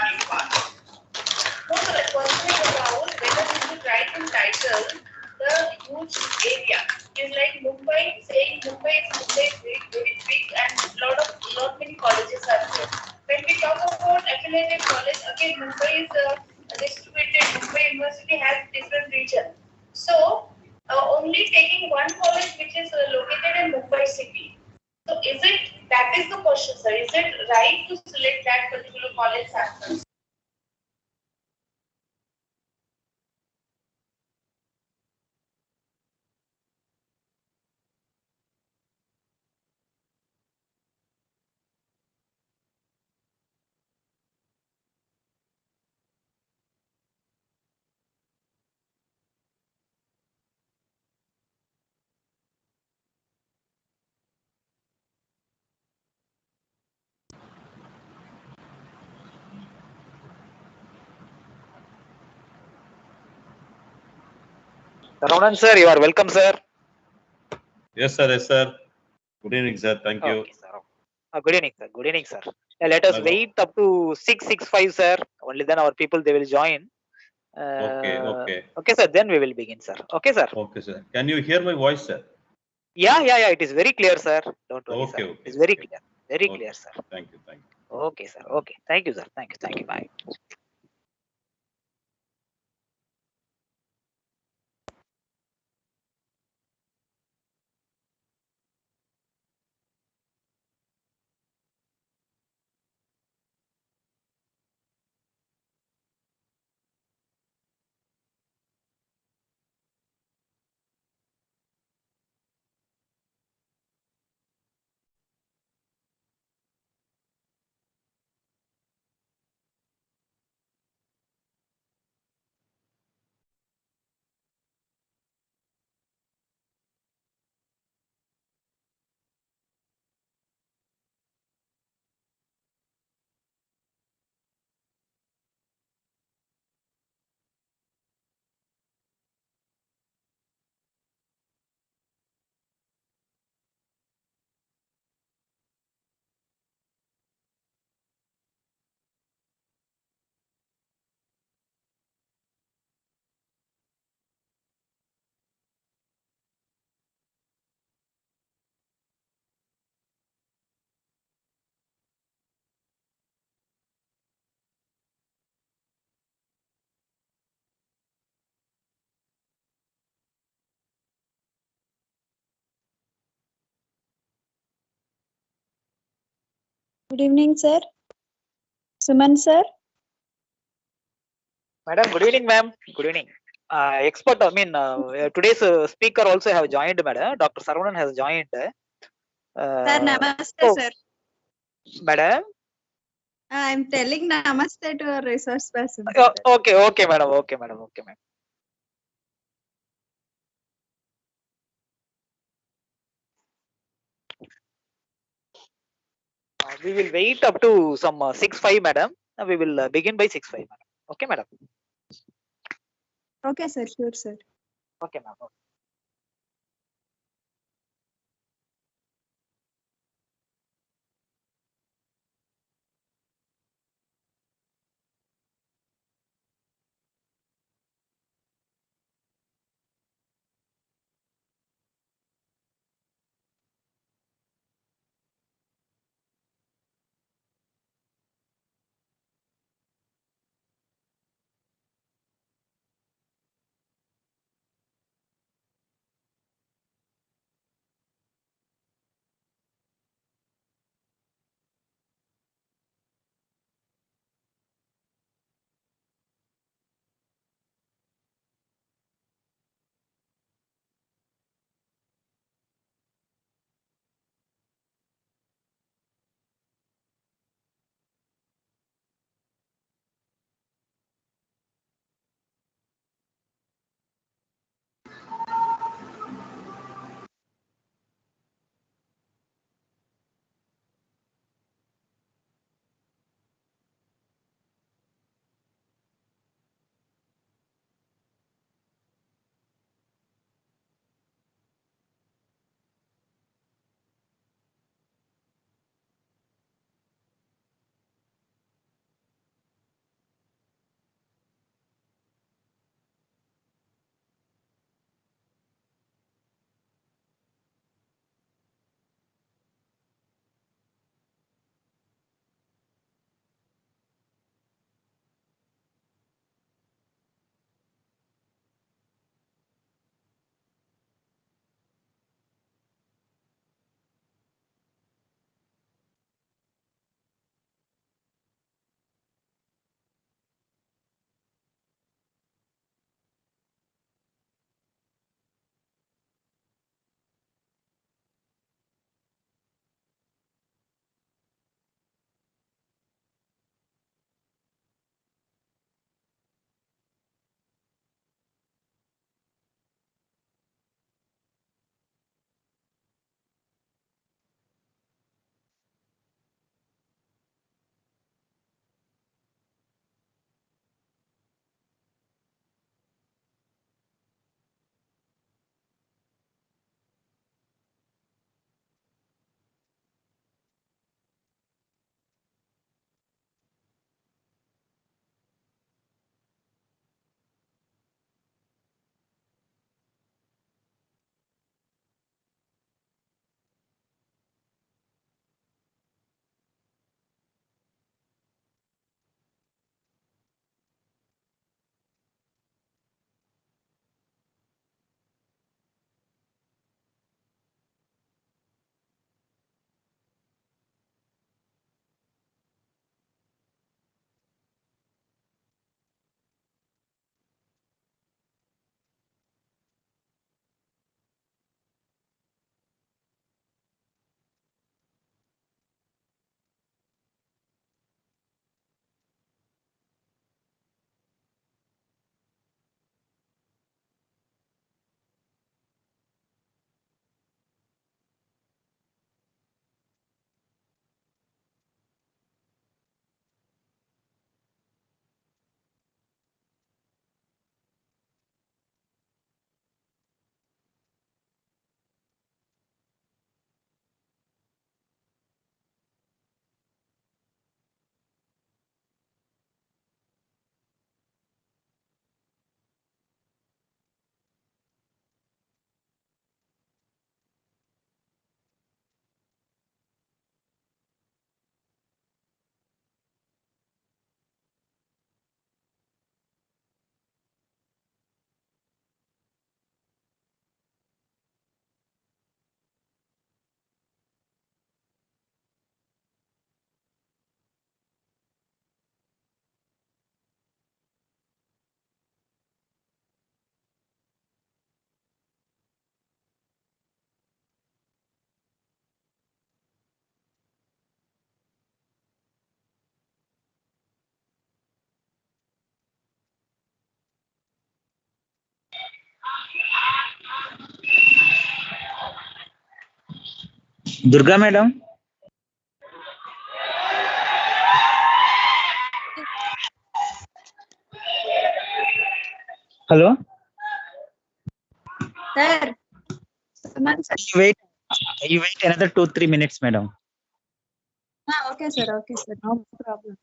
starting part. Now the question is about whether we should write in title the huge area. It's like Mumbai, saying Mumbai is big, very big, and lot many colleges are there. When we talk about affiliated college, again Mumbai is distributed. Mumbai University has different region. So only taking one college which is located in Mumbai city. So that is the question, sir? Is it right to select that particular college sample? Ramanan sir, you are welcome, sir. Yes, sir. Yes, sir. Good evening, sir. Thank you. Okay, sir. Good evening, sir. Good evening, sir. Let us wait up to 6:65, sir. Only then our people they will join. Okay. Okay, sir. Then we will begin, sir. Okay, sir. Okay, sir. Can you hear my voice, sir? Yeah. It is very clear, sir. Don't worry, sir. Okay. It is very clear. Very clear, sir. Thank you. Okay, sir. Okay. Thank you, sir. Thank you. Bye. Good evening, sir. Suman, sir. Madam, good evening, ma'am. Good evening. Expert, today's speaker also have joined, madam. Dr. Saravanan has joined. Sir, namaste, sir. Madam. I'm telling namaste to our resource person. Okay, madam. We will wait up to some 6:05, madam. We will begin by 6:05, madam. Okay, madam. Okay, sir. Sure, sir. Okay, ma'am. Durga madam. Hello. Sir. Suman sir. You wait another 2-3 minutes, madam. Okay, sir. Okay, sir. No problem.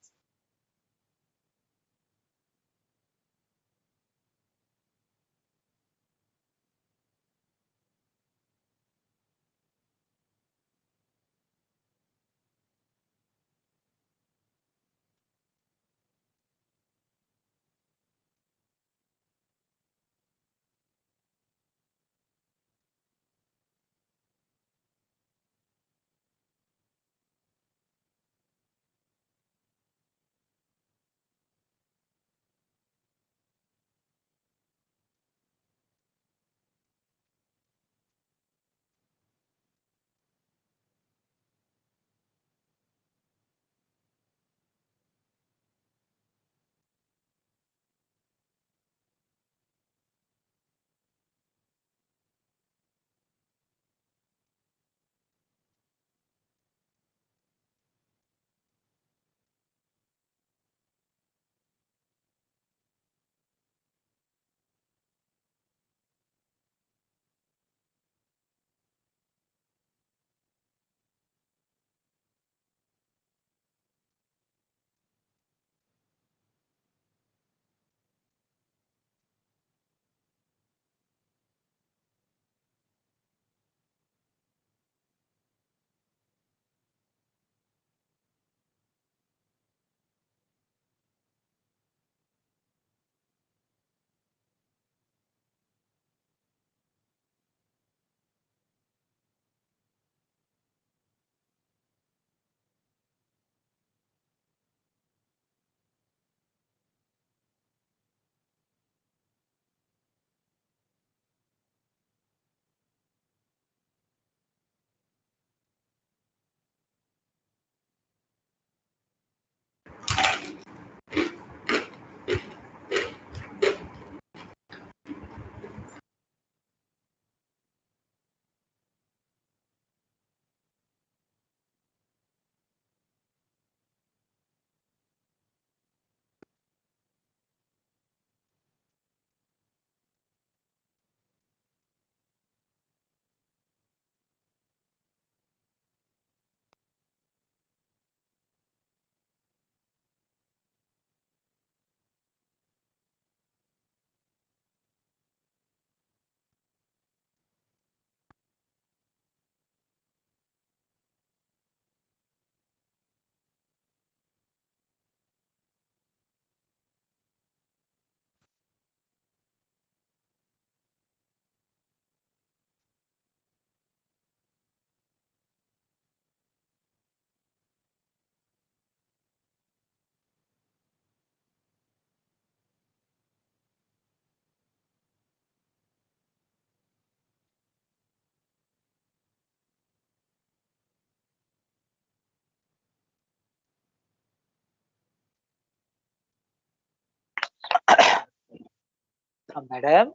Madam,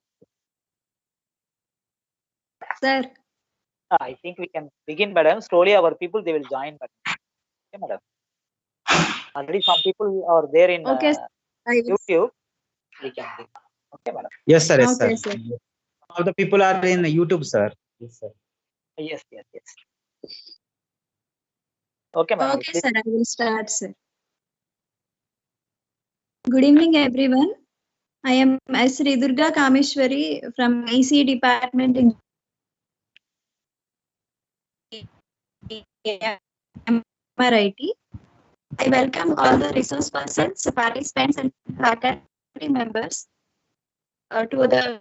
Sir. I think we can begin, madam. Slowly our people, they will join. Okay, madam. Already some people are there in Okay, I will. YouTube. We can begin. Okay, madam. Yes, sir. Yes, Okay, sir. sir. All the people are in YouTube, sir. Yes, sir. Yes, yes, yes. Okay, madam. Okay, sir. I will start, sir. Good evening, everyone. I am Sri Durga Kameshwari from EC Department in MRIT. I welcome all the resource persons, participants, and faculty members to the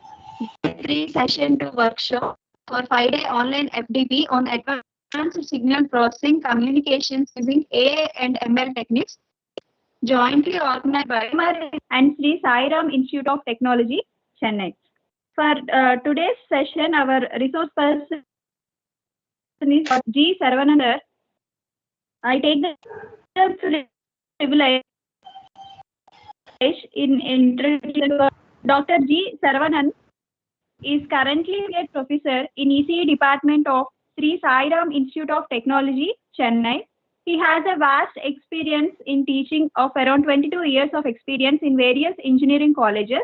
3 session 2 workshop for 5-day online FDP on advanced signal processing communications using AI and ML techniques, jointly organized by MRIT and Sri Sai Ram Institute of Technology, Chennai. For today's session, our resource person is G. Sarvanandar. I take the privilege in introducing Dr. G. Saravanan is currently a professor in ECE Department of Sri Sai Ram Institute of Technology, Chennai. He has a vast experience in teaching of around 22 years of experience in various engineering colleges.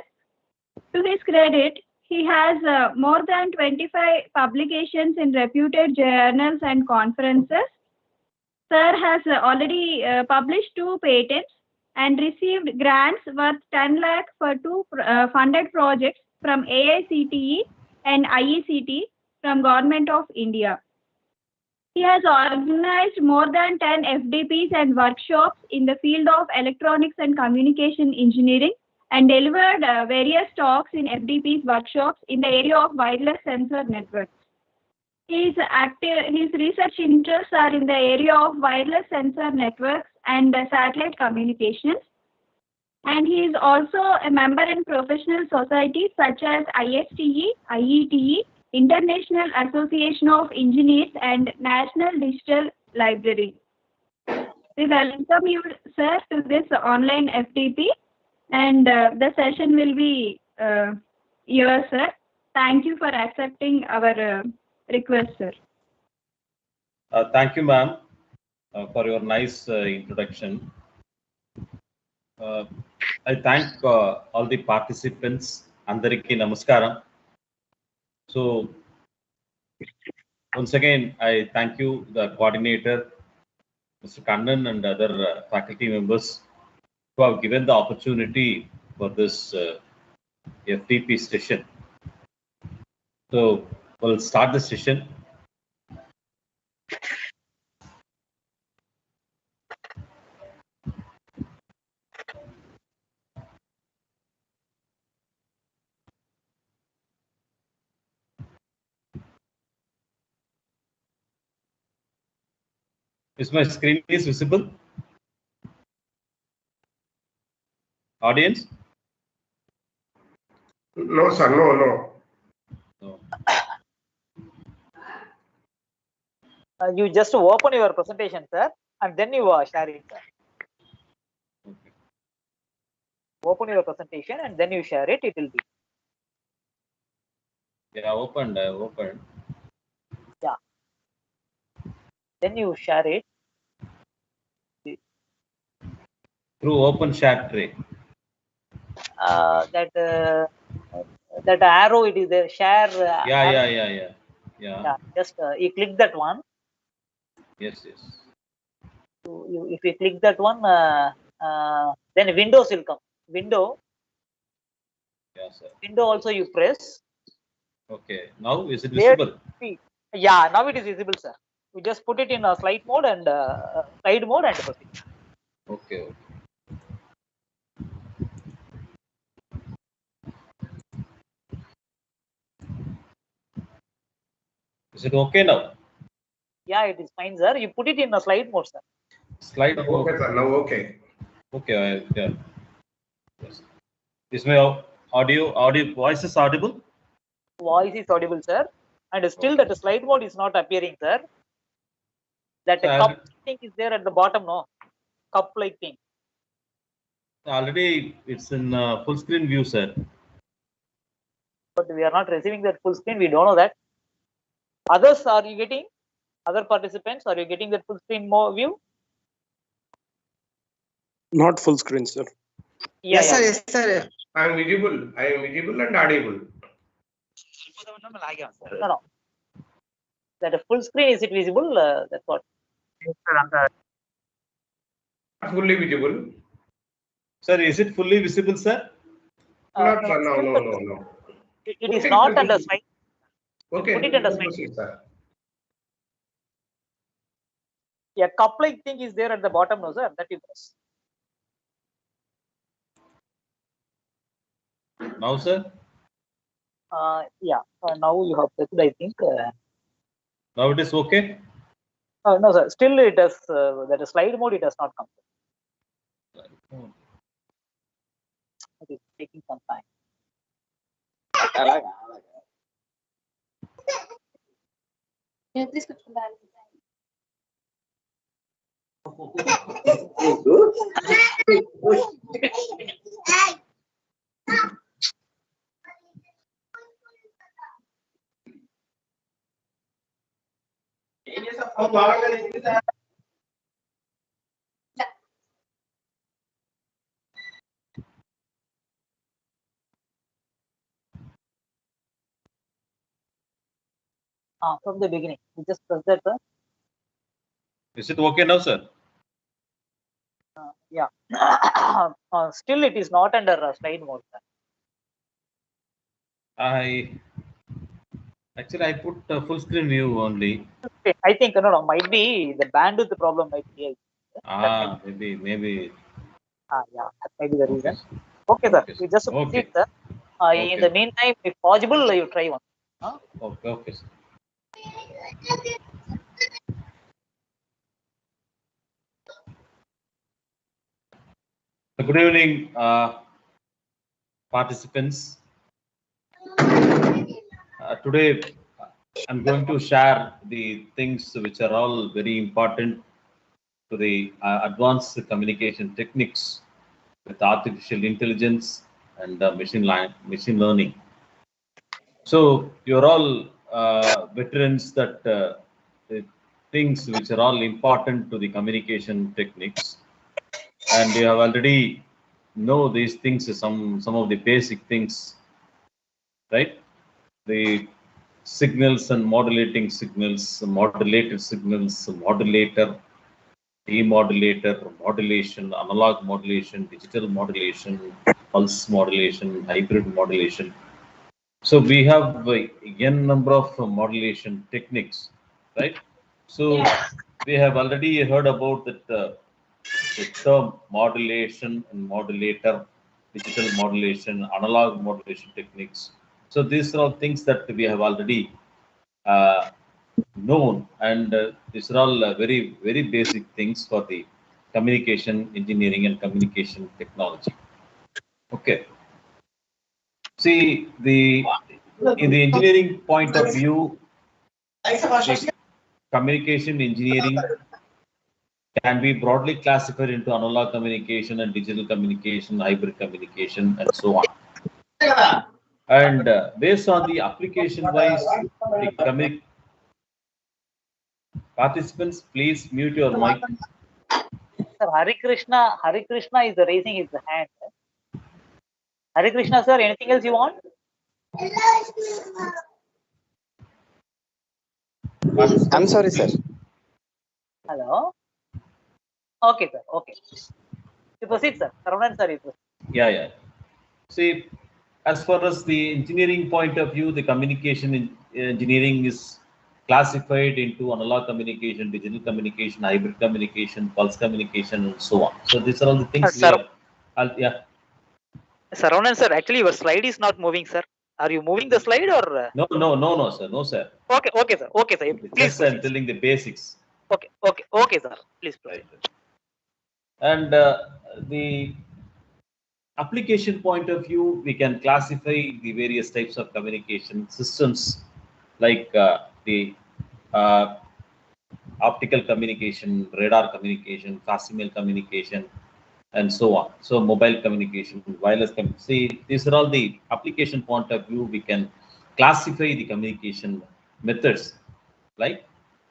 To his credit, he has more than 25 publications in reputed journals and conferences. Sir has already published 2 patents and received grants worth 10 lakh for 2 funded projects from AICTE and IECT from Government of India. He has organized more than 10 FDPs and workshops in the field of electronics and communication engineering and delivered various talks in FDPs workshops in the area of wireless sensor networks. His research interests are in the area of wireless sensor networks and satellite communications. And he is also a member in professional societies such as ISTE, IETE, International Association of Engineers, and National Digital Library. We welcome you, sir, to this online FDP, and the session will be yours, sir. Thank you for accepting our request, sir. Thank you, ma'am, for your nice introduction. I thank all the participants. Andariki namaskaram. So, once again, I thank you, the coordinator, Mr. Kannan, and other faculty members who have given the opportunity for this FDP session. So, we'll start the session. Is my screen is visible? Audience? No, sir. No. No. You just open your presentation, sir, and then you share it, sir. Okay. Open your presentation and then you share it. It will be. Yeah, opened. Opened. Yeah. Then you share it. Through open chat tray. That arrow, it is there. Share. Yeah. Just you click that one. Yes. If you click that one, then windows will come. Window. Yeah, sir. Window also you press. Okay. Now is it visible? Yeah. Now it is visible, sir. You just put it in a slide mode and proceed. Okay. Is it okay now? Yeah, it is fine, sir. You put it in a slide mode, sir. Slide mode. Okay, sir. Now okay. Okay. Yeah. Yes. Is my audio voice is audible? Voice is audible, sir. And still that slide mode is not appearing, sir. That cup thing is there at the bottom, no? Cup like thing. Already it's in full screen view, sir. But we are not receiving that full screen. We don't know that. Others, are you getting? Other participants, are you getting that full screen view? Not full screen, sir. Yeah, Yes, sir. I am visible. And audible. No. That full screen, is it visible? That's what. Fully visible. Sir, is it fully visible, sir? Not, sir. No. It is not under slide. Okay. Put it under slide. Sir. Yeah, cup like thing is there at the bottom, no, sir? That you press. Now, sir? Yeah. Now you have pressed, I think. Now it is okay? No, sir. Still it does, that slide mode, it does not come. It is taking some time. Yeah, please come back. From the beginning. We just press that, sir. Is it okay now, sir? Yeah. Still, it is not under slide mode, sir. I put full screen view only. Okay, I think no, might be the bandwidth problem might be. Maybe. Yeah, that might be the Okay, reason. sir. Okay, sir. Okay, We sir. just Okay. proceed, sir. Okay. In the meantime, if possible, you try one. Okay, sir. Good evening, participants. Today, I'm going to share the things which are all very important to the advanced communication techniques with artificial intelligence and machine learning. So you're all veterans that the things which are all important to the communication techniques, and you have already know these things, some of the basic things, right? The signals and modulating signals, modulated signals, modulator, demodulator, modulation, analog modulation, digital modulation, pulse modulation, hybrid modulation. So we have n number of modulation techniques, right? So we have already heard about that the term modulation and modulator, digital modulation, analog modulation techniques. So these are all things that we have already uh, known, and these are all very basic things for the communication engineering and communication technology. Okay. See, in the engineering point of view, the communication engineering can be broadly classified into analog communication and digital communication, hybrid communication, and so on. And based on the application wise, the participants, please mute your mic. Sir, Hari Krishna is raising his hand. Hari Krishna, sir, anything else you want? I'm sorry, sir. Hello. Okay, sir. Okay. You proceed, sir. Saravanan, sir, you proceed. Yeah. See, as far as the engineering point of view, the communication engineering is classified into analog communication, digital communication, hybrid communication, pulse communication, and so on. So these are all the things we have. Yeah. Saravanan, sir, actually your slide is not moving, sir. Are you moving the slide or? No, sir. No, sir. Okay, sir. Okay, sir. Please just I'm telling the basics. Okay, sir. Please proceed. Right. And the application point of view, we can classify the various types of communication systems, like the uh, optical communication, radar communication, fast email communication, and so on. So mobile communication, wireless communication. See, these are all the application point of view. We can classify the communication methods, right?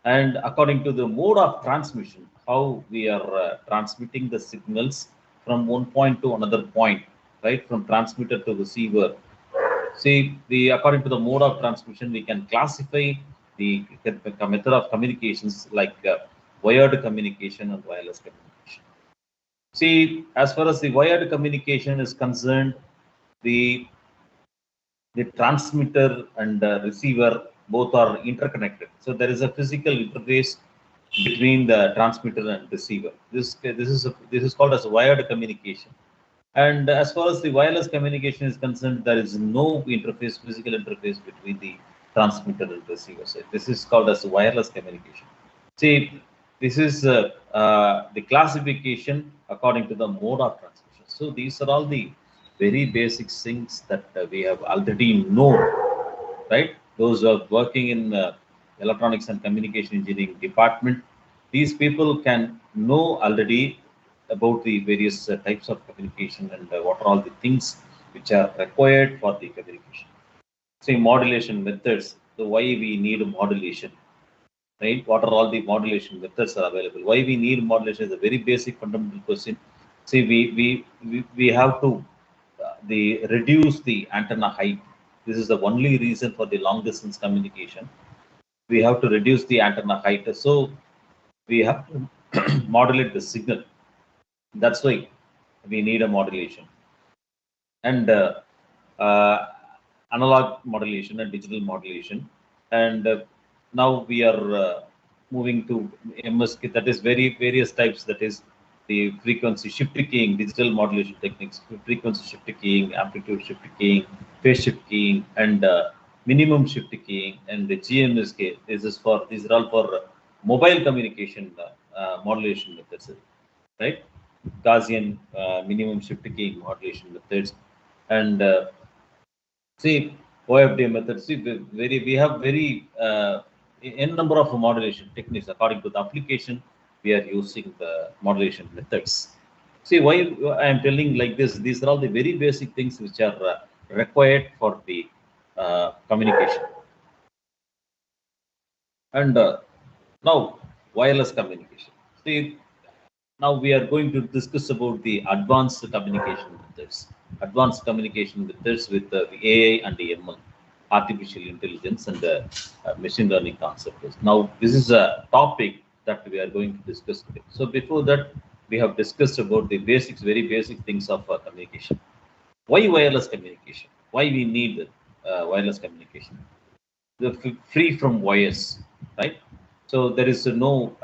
And according to the mode of transmission, how we are transmitting the signals from one point to another point, right? From transmitter to receiver. See, according to the mode of transmission, we can classify the method of communications like wired communication and wireless communication. See, as far as the wired communication is concerned, the transmitter and receiver both are interconnected. So there is a physical interface between the transmitter and receiver. This is called as wired communication. And as far as the wireless communication is concerned, there is no interface, physical interface between the transmitter and receiver. So this is called as wireless communication. See, this is the classification according to the mode of transmission. So these are all the very basic things that we have already known, right? Those who are working in electronics and communication engineering department, these people can know already about the various types of communication and what are all the things which are required for the communication. See, modulation methods. So why we need modulation, right? What are all the modulation methods are available? Why we need modulation is a very basic fundamental question. See, we have to the reduce the antenna height. This is the only reason for the long distance communication. we have to reduce the antenna height. So we have to modulate the signal. That's why we need a modulation. And uh, analog modulation and digital modulation. And now we are moving to MSK, that is various types, that is the frequency shift keying, digital modulation techniques, frequency shift keying, amplitude shift keying, phase shift keying, and minimum shift keying, and the GMSK. These are all for mobile communication modulation methods, right? Gaussian minimum shift keying modulation methods. And see, OFD methods. See, we have very n number of modulation techniques according to the application. We are using the modulation methods. See, why I am telling like this? These are all the very basic things which are required for the communication. And now, wireless communication. See, now we are going to discuss about the advanced communication methods. Advanced communication methods with the AI and the ML, artificial intelligence, and the machine learning concepts. Now, this is a topic that we are going to discuss today. So before that, we have discussed about the basics, very basic things of communication. Why wireless communication? Why we need wireless communication? Free from wires, right? So there is no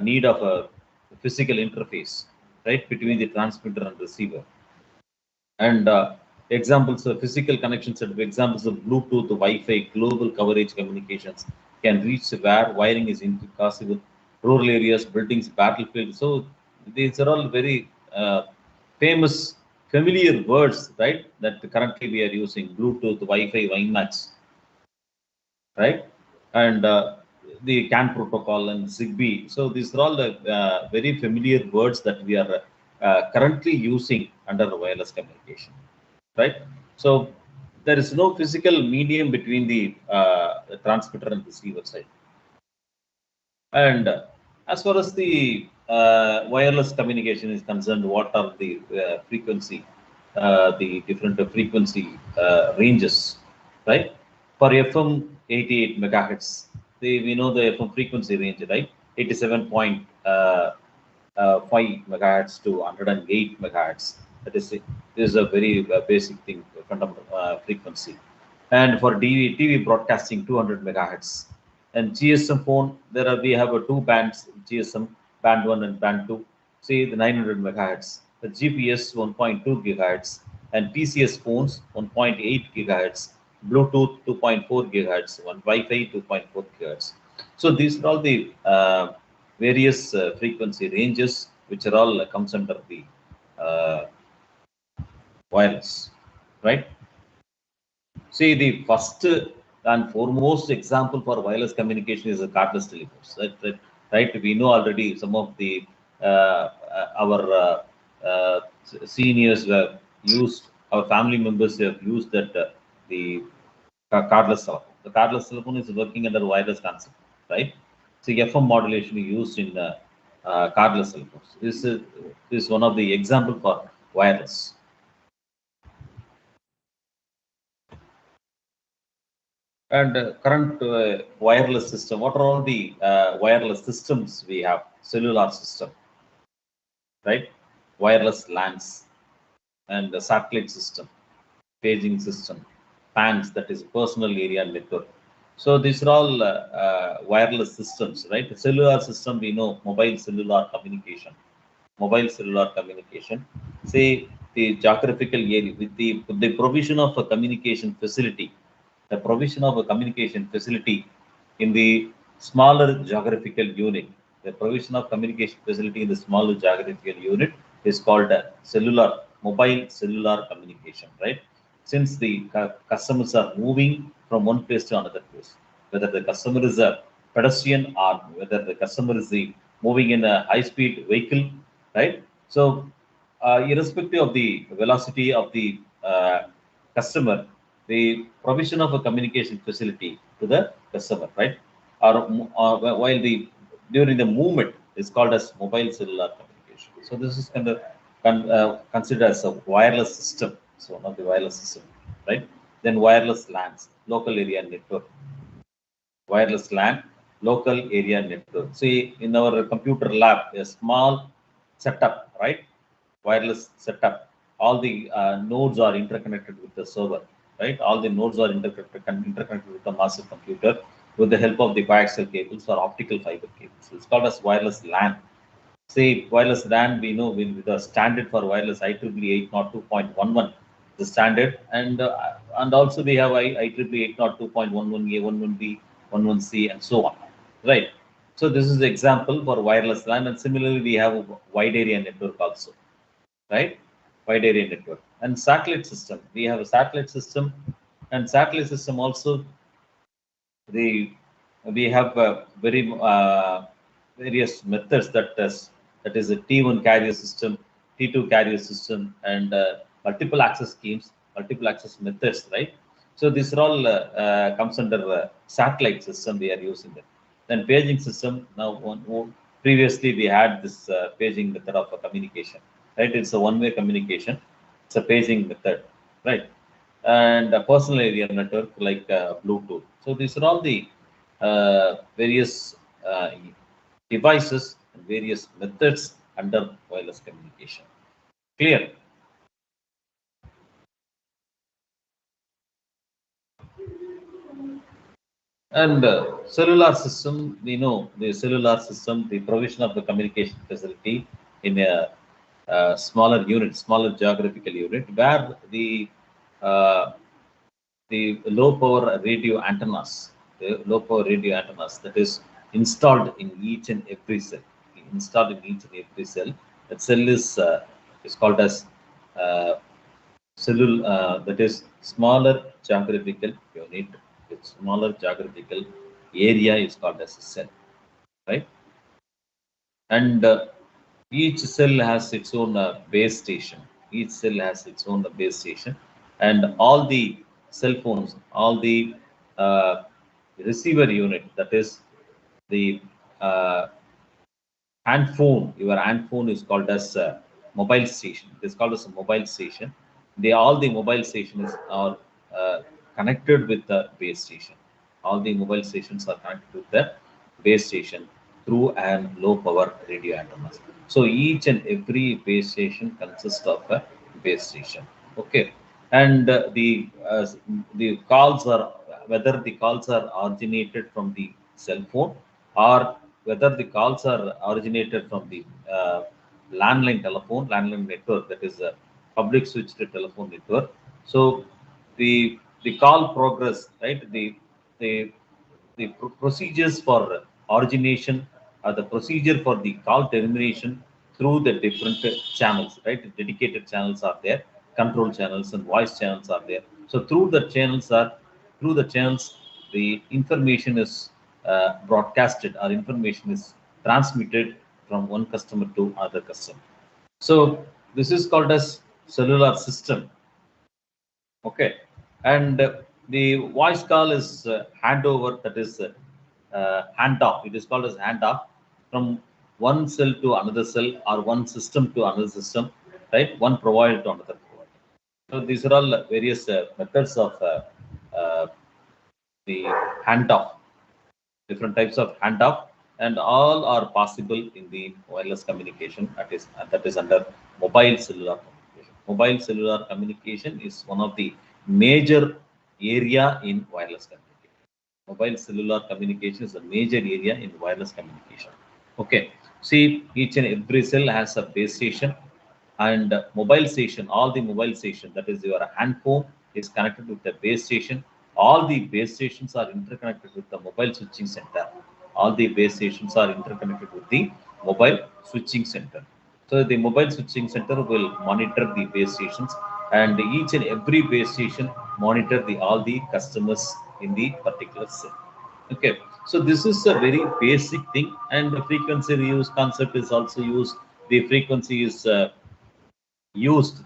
need of a physical interface, right, between the transmitter and receiver. And examples of physical connections, and examples of Bluetooth, Wi-Fi, global coverage communications can reach where wiring is impossible, rural areas, buildings, battlefields. So these are all very famous, familiar words, right, that currently we are using: Bluetooth, Wi-Fi, WiMAX, right? And the CAN protocol and Zigbee. So these are all the very familiar words that we are currently using under wireless communication, right? So there is no physical medium between the transmitter and receiver side. And as far as the wireless communication is concerned, what are the frequency, the different frequency ranges, right? For FM 88 megahertz, we know the FM frequency range, right? 87.5 megahertz to 108 megahertz. That is, this is a very basic thing, frequency. And for TV broadcasting, 200 megahertz. And GSM phone, we have two bands, GSM band 1 and band 2. See, the 900 megahertz. The GPS 1.2 gigahertz, and PCS phones 1.8 gigahertz, Bluetooth 2.4 gigahertz, Wi-Fi 2.4 gigahertz. So these are all the various frequency ranges which are all comes under the wireless, right? See, the first and foremost example for wireless communication is the cordless telephones. Right? We know already some of the our seniors have used, our family members have used that the cordless telephone. The cordless telephone is working under wireless concept, right? So FM modulation is used in cordless telephones. This is one of the example for wireless. And current wireless system, what are all the wireless systems we have? Cellular system, right? Wireless LANs, and the satellite system, paging system, PANs, that is personal area network. So these are all wireless systems, right? The cellular system, we know mobile cellular communication. Mobile cellular communication, say the geographical area with the provision of a communication facility, the provision of a communication facility in the smaller geographical unit. The provision of communication facility in the smaller geographical unit is called mobile cellular communication, right? Since the customers are moving from one place to another place, whether the customer is a pedestrian or whether the customer is moving in a high-speed vehicle, right? So, irrespective of the velocity of the customer, the provision of a communication facility to the customer, right? Or while during the movement is called as mobile cellular communication. So this is kind of considered as a wireless system. So one of the wireless system, right? Then wireless LANs, local area network. wireless LAN, local area network. See, in our computer lab, a small setup, right? Wireless setup. All the nodes are interconnected with the server, right? All the nodes are interconnected with the massive computer with the help of the coaxial cables or optical fiber cables. It's called as wireless LAN. Say wireless LAN, we know with the standard for wireless IEEE 802.11, the standard, and also we have IEEE 802.11a, 11b, 11c, and so on, right? So this is the example for wireless LAN, and similarly we have a wide area network also, right? Wide area network and satellite system. We have a satellite system, and satellite system also the we have very various methods that is a T1 carrier system, T2 carrier system, and multiple access schemes, multiple access methods, right? So these are all comes under satellite system we are using it. Then paging system. Now, previously we had this paging method of communication, right? It's a one-way communication. It's a paging method, right? And a personal area network like Bluetooth. So these are all the various devices and various methods under wireless communication. Clear? And cellular system, we know the cellular system, the provision of the communication facility in a smaller unit, smaller geographical unit, where the low power radio antennas, that is installed in each and every cell. Installed in each and every cell. That cell is called as that is smaller geographical unit with smaller geographical area is called as a cell, right? And each cell has its own base station. Each cell has its own base station, and all the cell phones, all the uh, receiver unit, that is the uh, hand phone. Your hand phone is called as a mobile station. It is called as a mobile station. All the mobile stations are connected with the base station. All the mobile stations are connected with the base station through an low power radio antennas. So each and every base station consists of a base station. Okay, and the calls are, whether the calls are originated from the cell phone or whether the calls are originated from the landline network, that is a public switched telephone network. So the call progress, right? The procedures for origination or the procedure for the call termination through the different channels, right? Dedicated channels are there, control channels and voice channels are there. So through the channels, the information is broadcasted or information is transmitted from one customer to other customer. So this is called as cellular system. Okay, and the voice call is handover, that is handoff. It is called as handoff from one cell to another cell or one system to another system, right? One provider to another provider. So these are all various methods of uh, the handoff, different types of handoff, and all are possible in the wireless communication. That is under mobile cellular communication. Mobile cellular communication is one of the major area in wireless communication. Mobile cellular communication is a major area in wireless communication. Okay, see, each and every cell has a base station and mobile station. All the mobile station, that is your hand phone, is connected with the base station. All the base stations are interconnected with the mobile switching center. All the base stations are interconnected with the mobile switching center. So the mobile switching center will monitor the base stations, and each and every base station monitor all the customers in the particular cell. Okay, so this is a very basic thing, and the frequency reuse concept is also used. The frequency is the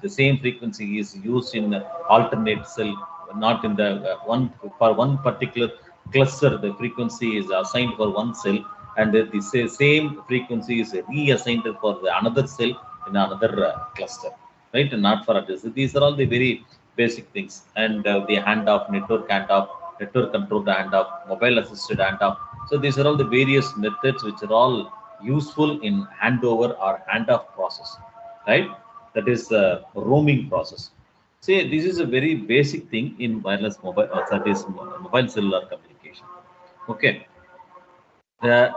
same frequency is used in alternate cell, not in the one for one particular cluster. The frequency is assigned for one cell, and the same frequency is reassigned for the another cell in another cluster, right? And not for others. These are all the very basic things, and the handoff, network handoff, network controlled handoff, mobile assisted handoff. So these are all the various methods which are all useful in handover or handoff process, right? That is the roaming process. See, this is a very basic thing in wireless mobile, that is mobile cellular communication. Okay, the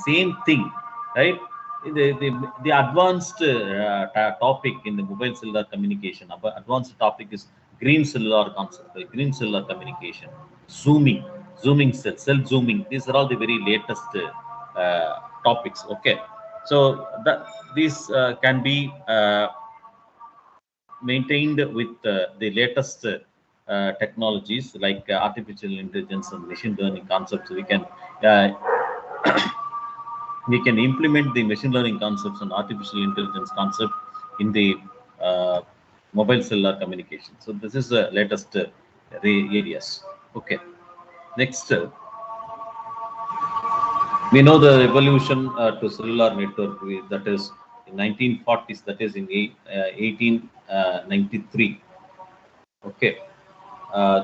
same thing, right? The advanced topic in the mobile cellular communication, advanced topic is green cellular concept, green cellular communication, zooming, zooming cell, self zooming. These are all the very latest topics. Okay, so that these can be maintained with the latest technologies like artificial intelligence and machine learning concepts. Uh, we can implement the machine learning concepts and artificial intelligence concept in the uh, mobile cellular communication. So this is the latest areas. Okay. Next, we know the evolution to cellular network. That is in 1940s. That is in 1893. Okay.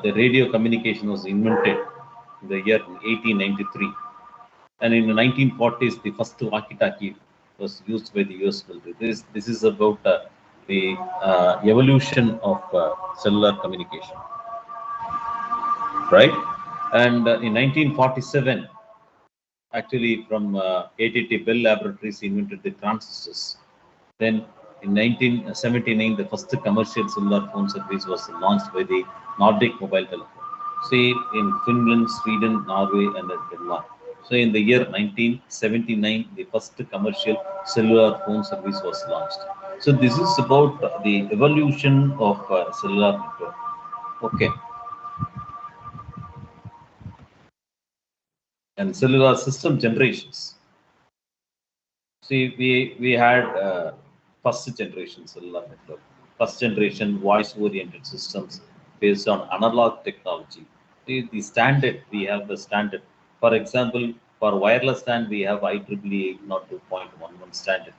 The radio communication was invented in the year 1893. And in the 1940s, the first walkie-talkie was used by the US military. This is about the evolution of cellular communication, right? And in 1947, actually from AT&T Bell Laboratories invented the transistors. Then in 1979, the first commercial cellular phone service was launched by the Nordic Mobile Telephone. See, in Finland, Sweden, Norway, and Denmark. So in the year 1979, the first commercial cellular phone service was launched. So this is about the evolution of cellular network. Okay. And cellular system generations. See, we had first generation cellular network, first generation voice-oriented systems based on analog technology. The standard, we have the standard. For example, for wireless LAN, we have IEEE 802.11 standard.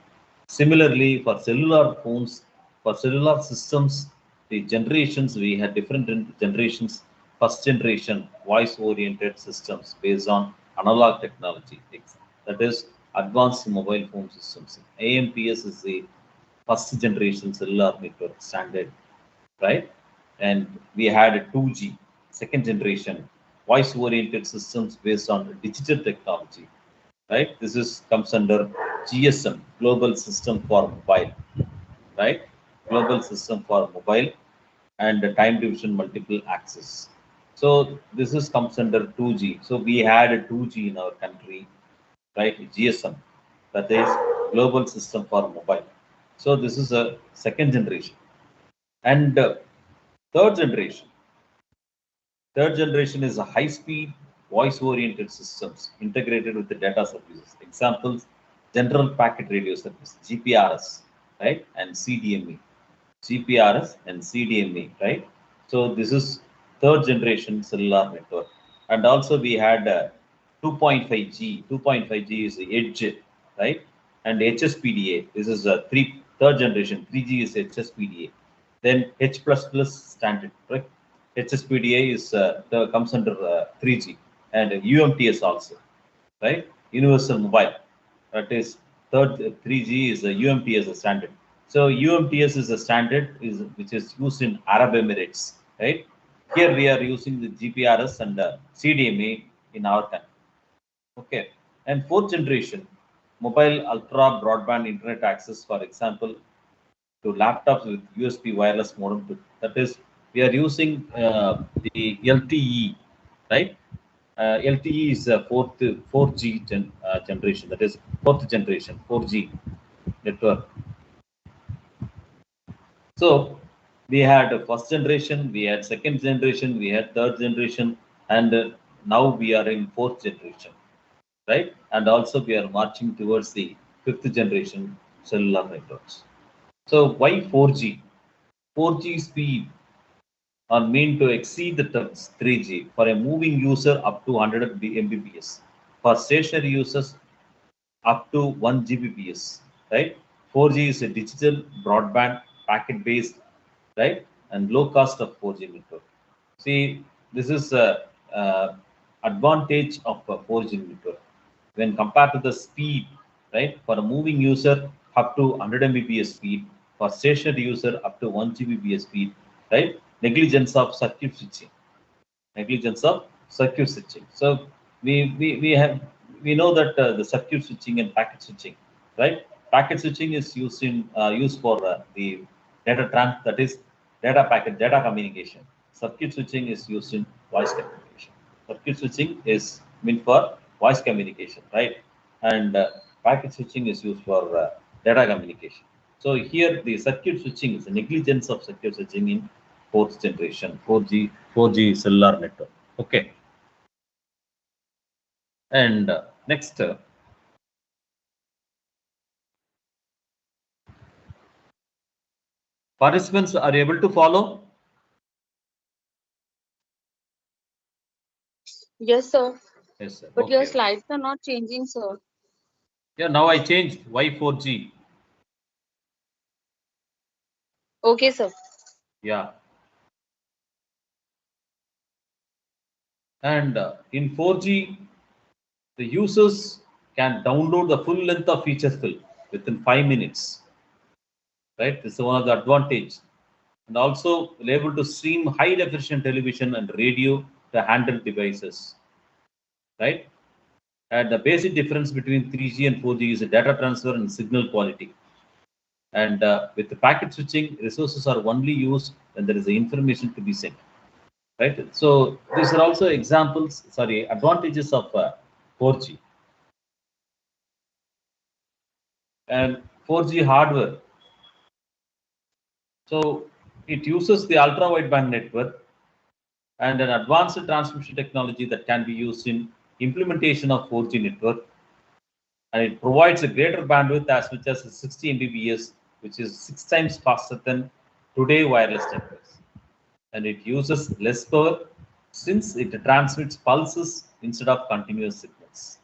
Similarly, for cellular phones, for cellular systems, the generations, we had different generations. First generation voice-oriented systems based on analog technology. That is advanced mobile phone systems. AMPS is the first generation cellular network standard, right? And we had a 2G, second generation voice-oriented systems based on digital technology, right? This is comes under GSM, Global System for Mobile, right? Global System for Mobile and the time division multiple access. So this is comes under 2G. So we had a 2G in our country, right? GSM, that is Global System for Mobile. So this is a second generation. And third generation. Third generation is a high-speed voice-oriented systems integrated with the data services. Examples, General Packet Radio Service, GPRS, right? And CDMA. GPRS and CDMA, right? So this is third generation cellular network. And also we had 2.5G. 2.5G is the edge, right? And HSPDA. This is a third generation. 3G is HSPDA. Then H++ standard, right? HSPDA is comes under 3G and UMTS also, right? Universal Mobile. That is third 3G is a UMTS standard. So UMTS is a standard which is used in Arab Emirates, right? Here we are using the GPRS and CDMA in our country. Okay, and fourth generation mobile ultra broadband internet access, for example, to laptops with USB wireless modem. That is, we are using the LTE, right? LTE is fourth 4G generation. That is fourth generation 4G network. So we had first generation, we had second generation, we had third generation, and now we are in fourth generation, right? And also we are marching towards the fifth generation cellular networks. So why 4G? 4G speed are meant to exceed the terms 3G for a moving user up to 100 Mbps. For stationary users, up to 1 Gbps, right? 4G is a digital broadband packet based, right? And low cost of 4G network. See, this is advantage of a 4G network when compared to the speed, right? For a moving user, up to 100 Mbps speed. For stationary user, up to 1 Gbps speed, right? Negligence of circuit switching. Negligence of circuit switching. So we know that the circuit switching and packet switching, right? Packet switching is used for the that is data communication. Circuit switching is used in voice communication. Circuit switching is meant for voice communication, right? And packet switching is used for data communication. So here the circuit switching is a negligence of circuit switching in fourth generation 4G cellular network. Okay. And next, participants are able to follow? Yes, sir. Yes, sir. But Okay. your slides are not changing, sir. Yeah, now I changed Y4G. Okay, sir. Yeah. And in 4G, the users can download the full length of feature film within 5 minutes. Right? This is one of the advantage. And also able to stream high definition television and radio to handheld devices. Right? And the basic difference between 3G and 4G is the data transfer and signal quality. And with the packet switching, resources are only used when there is the information to be sent. Right? So these are also examples, advantages of 4G. And 4G hardware. So it uses the ultra wideband network and an advanced transmission technology that can be used in implementation of 4G network. And it provides a greater bandwidth as much as 60 Mbps, which is 6 times faster than today wireless networks. And it uses less power since it transmits pulses instead of continuous signals,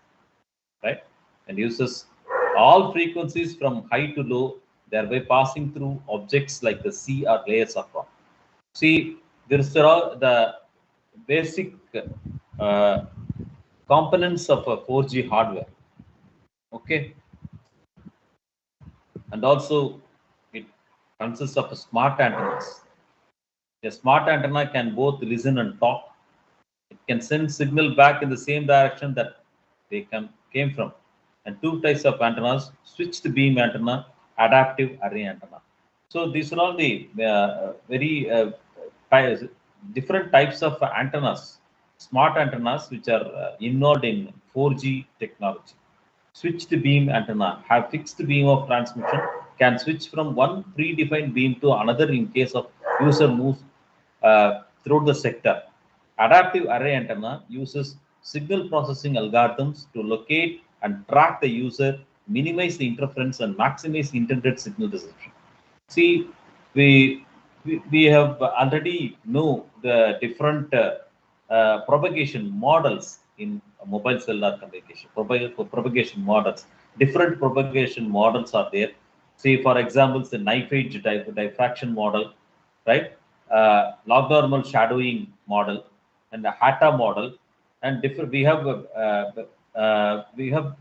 right? And uses all frequencies from high to low, thereby passing through objects like the sea or layers of rock. See, there's the basic uh, components of a 4G hardware. Okay, and also it consists of smart antennas. A smart antenna can both listen and talk. It can send signal back in the same direction that they came from. And two types of antennas: switched beam antenna, adaptive array antenna. So these are all the very different types of antennas, smart antennas, which are involved in 4G technology. Switched beam antenna have fixed beam of transmission, can switch from one predefined beam to another in case of user moves through the sector. Adaptive array antenna uses signal processing algorithms to locate and track the user, minimize the interference, and maximize intended signal reception. See, we have already know the different propagation models in mobile cellular communication. Propagation models. Different propagation models are there. See, for example, the knife edge diffraction model, right? Log normal shadowing model, and the Hatta model, and different. We have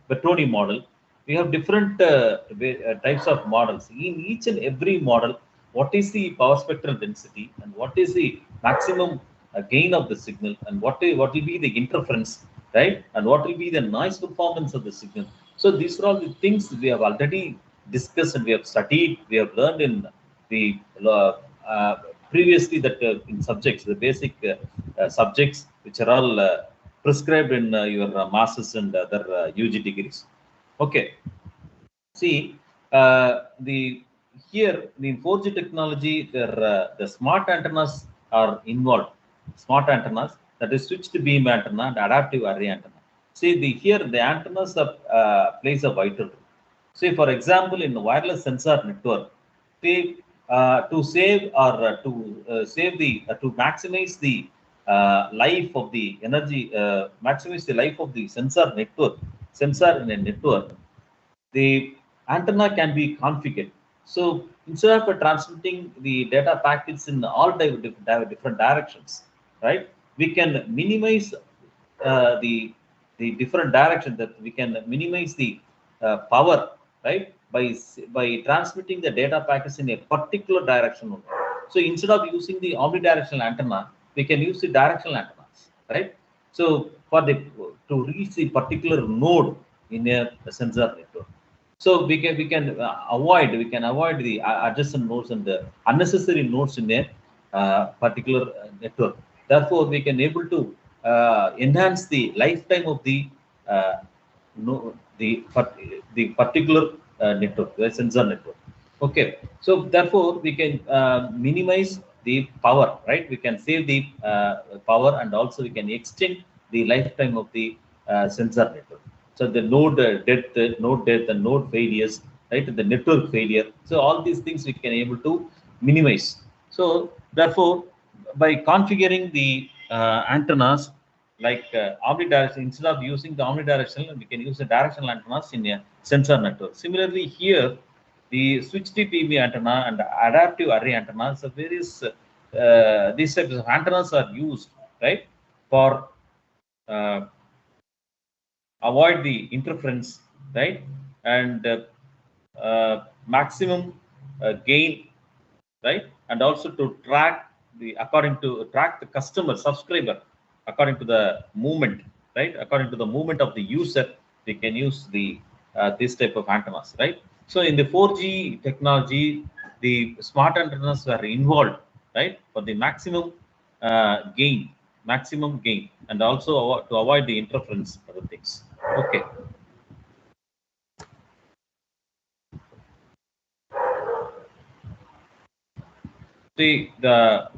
Bertoni model. We have different types of models. In each and every model, what is the power spectral density and what is the maximum gain of the signal, and what will be the interference, right? And what will be the noise performance of the signal. So these are all the things we have already discussed and we have studied, we have learned in the previously that in subjects, the basic subjects which are all prescribed in your masters and other UG degrees. Okay. See, the here in 4G technology, the smart antennas are involved. Smart antennas, that is switched beam antenna and adaptive array antenna. See, here the antennas plays a vital role. See, for example, in the wireless sensor network, to save or save the to maximize the life of the energy, maximize the life of the sensor in a network, the antenna can be configured. So instead of transmitting the data packets in all different directions, right? we can minimize the different direction, that we can minimize the power, right, by transmitting the data packets in a particular direction only. So instead of using the omnidirectional antenna, we can use the directional antennas, right? So for the to reach the particular node in a sensor network. So we can avoid the adjacent nodes and the unnecessary nodes in a particular network. Therefore, we can able to enhance the lifetime of the uh, no, the particular network, the sensor network. Okay, so therefore we can minimize the power, right? We can save the power, and also we can extend the lifetime of the sensor network. So the node death, and node failures, right? The network failure. So all these things we can able to minimize. So therefore, by configuring the antennas like omnidirectional, instead of using the omnidirectional, we can use the directional antennas in a sensor network. Similarly, here the switch TPB antenna and adaptive array antennas, so various these types of antennas are used, right, for uh, avoid the interference, right, and maximum gain, right, and also to track the customer subscriber according to the movement, right, according to the movement of the user. We can use the this type of antennas, right? So in the 4G technology, the smart antennas were involved, right, for the maximum gain, and also to avoid the interference, other things. Okay. The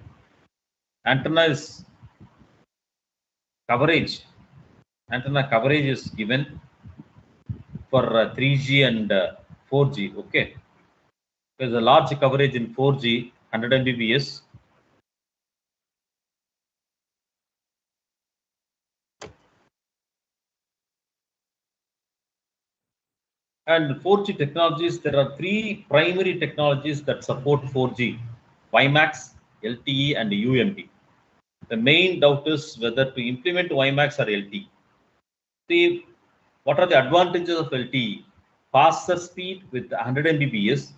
antenna is coverage. Antenna coverage is given for 3G and 4G. Okay, there's a large coverage in 4G, 100 Mbps. And 4G technologies, there are three primary technologies that support 4G: WiMAX, LTE, and UMT. The main doubt is whether to implement WiMAX or LTE. See, what are the advantages of LTE? Faster speed with 100 Mbps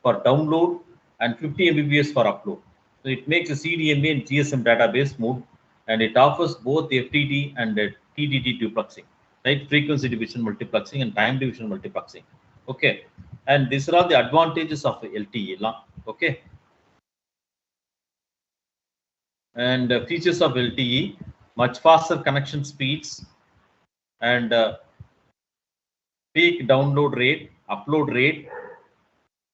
for download and 50 Mbps for upload. So it makes a CDMA and GSM database smooth, and it offers both FDD and TDD duplexing, right? Frequency division multiplexing and time division multiplexing. Okay, and these are all the advantages of LTE. Okay, and features of LTE: much faster connection speeds, and peak download rate, upload rate,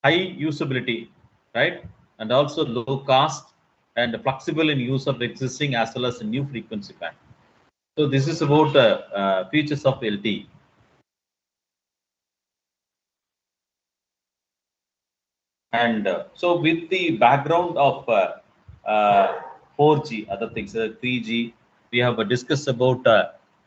high usability, right? And also low cost and flexible in use of existing as well as a new frequency band. So this is about features of LTE. And so with the background of 4G, other things, 3G, we have discussed about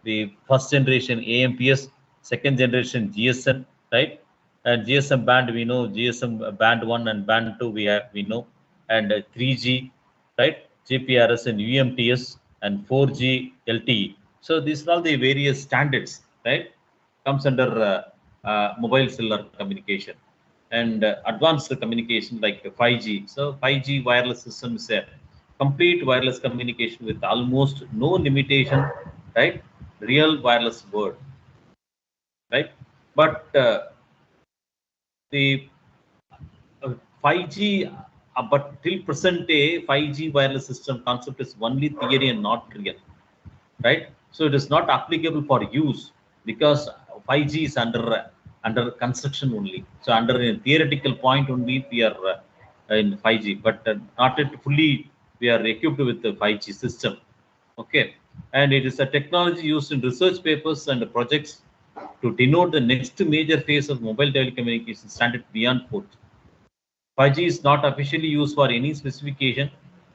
the first generation AMPS, second generation GSM, right? And GSM band, we know GSM band 1 and band 2 we know, and 3G, right? GPRS and UMTS, and 4G LTE. So these are all the various standards, right? Comes under mobile cellular communication and advanced communication like 5G. So 5G wireless system is a complete wireless communication with almost no limitation, right? Real wireless word, right? But the 5G, but till present day, 5G wireless system concept is only theory and not real, right? So it is not applicable for use because 5G is under construction only. So under a theoretical point only we are in 5G, but not yet fully we are equipped with the 5G system. Okay, and it is a technology used in research papers and projects to denote the next major phase of mobile telecommunication standard beyond 4G. 5G is not officially used for any specification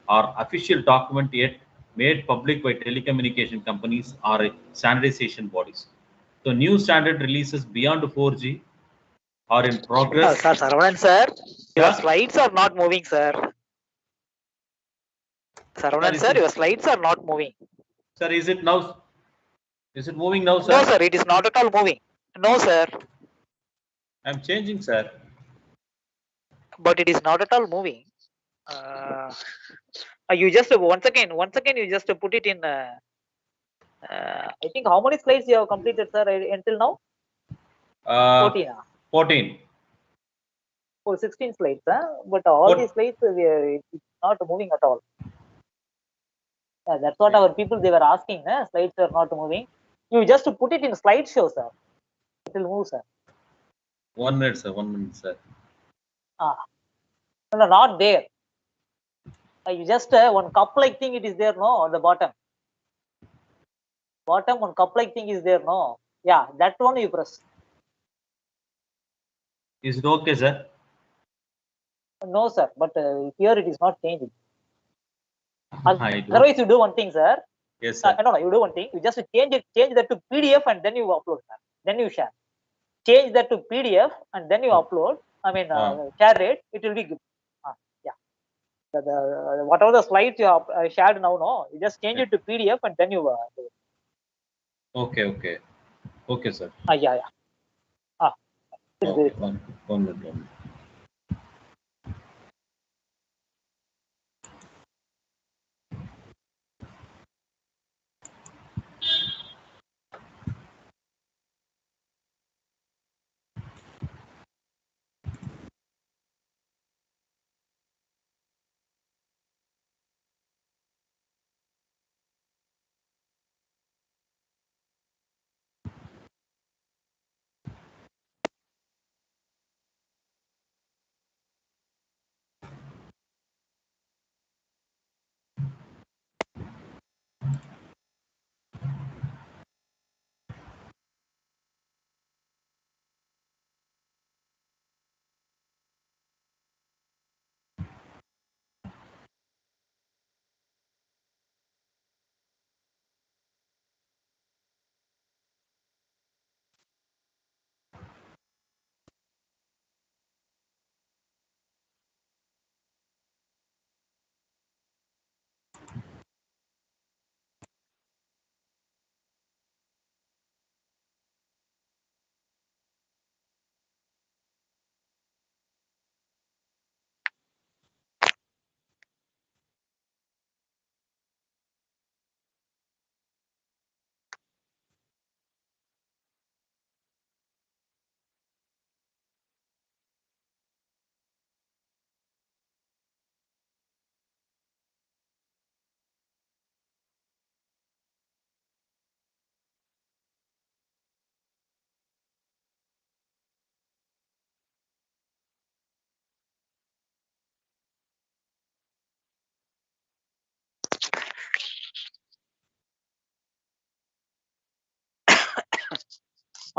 or official document yet made public by telecommunication companies or standardization bodies. So new standard releases beyond 4G are in progress. Sir, Saravanan sir, your Yeah. slides are not moving, sir. Saravanan sir, your slides are not moving. Sir, is it now? Is it moving now, sir? No, sir, it is not at all moving. No, sir, I'm changing, sir. but it is not at all moving. You just once again, you just put it in. I think how many slides you have completed, sir, until now? 14. 14. Oh, 16 slides, huh? But all these slides, it's not moving at all. Yeah, that's what our people they were asking. Slides are not moving. You just put it in slideshow, sir. It will move, sir. 1 minute, sir. 1 minute, sir. No, not there. You just one cup-like thing. It is there, no, on the bottom. Bottom one cup-like thing is there, no. Yeah, that one you press. Is it okay, sir? No, sir. But here it is not changing. I don't. Otherwise, you do one thing, sir. Yes, sir. No, you do one thing. You just change that to PDF and then you upload, sir. Then you share. Change that to PDF and then you upload. I mean, share it. It will be good. Yeah. Whatever the slides you have shared now, no, you just change it to PDF and then you do it. Okay, okay. Okay, sir. Yeah. Okay, one minute.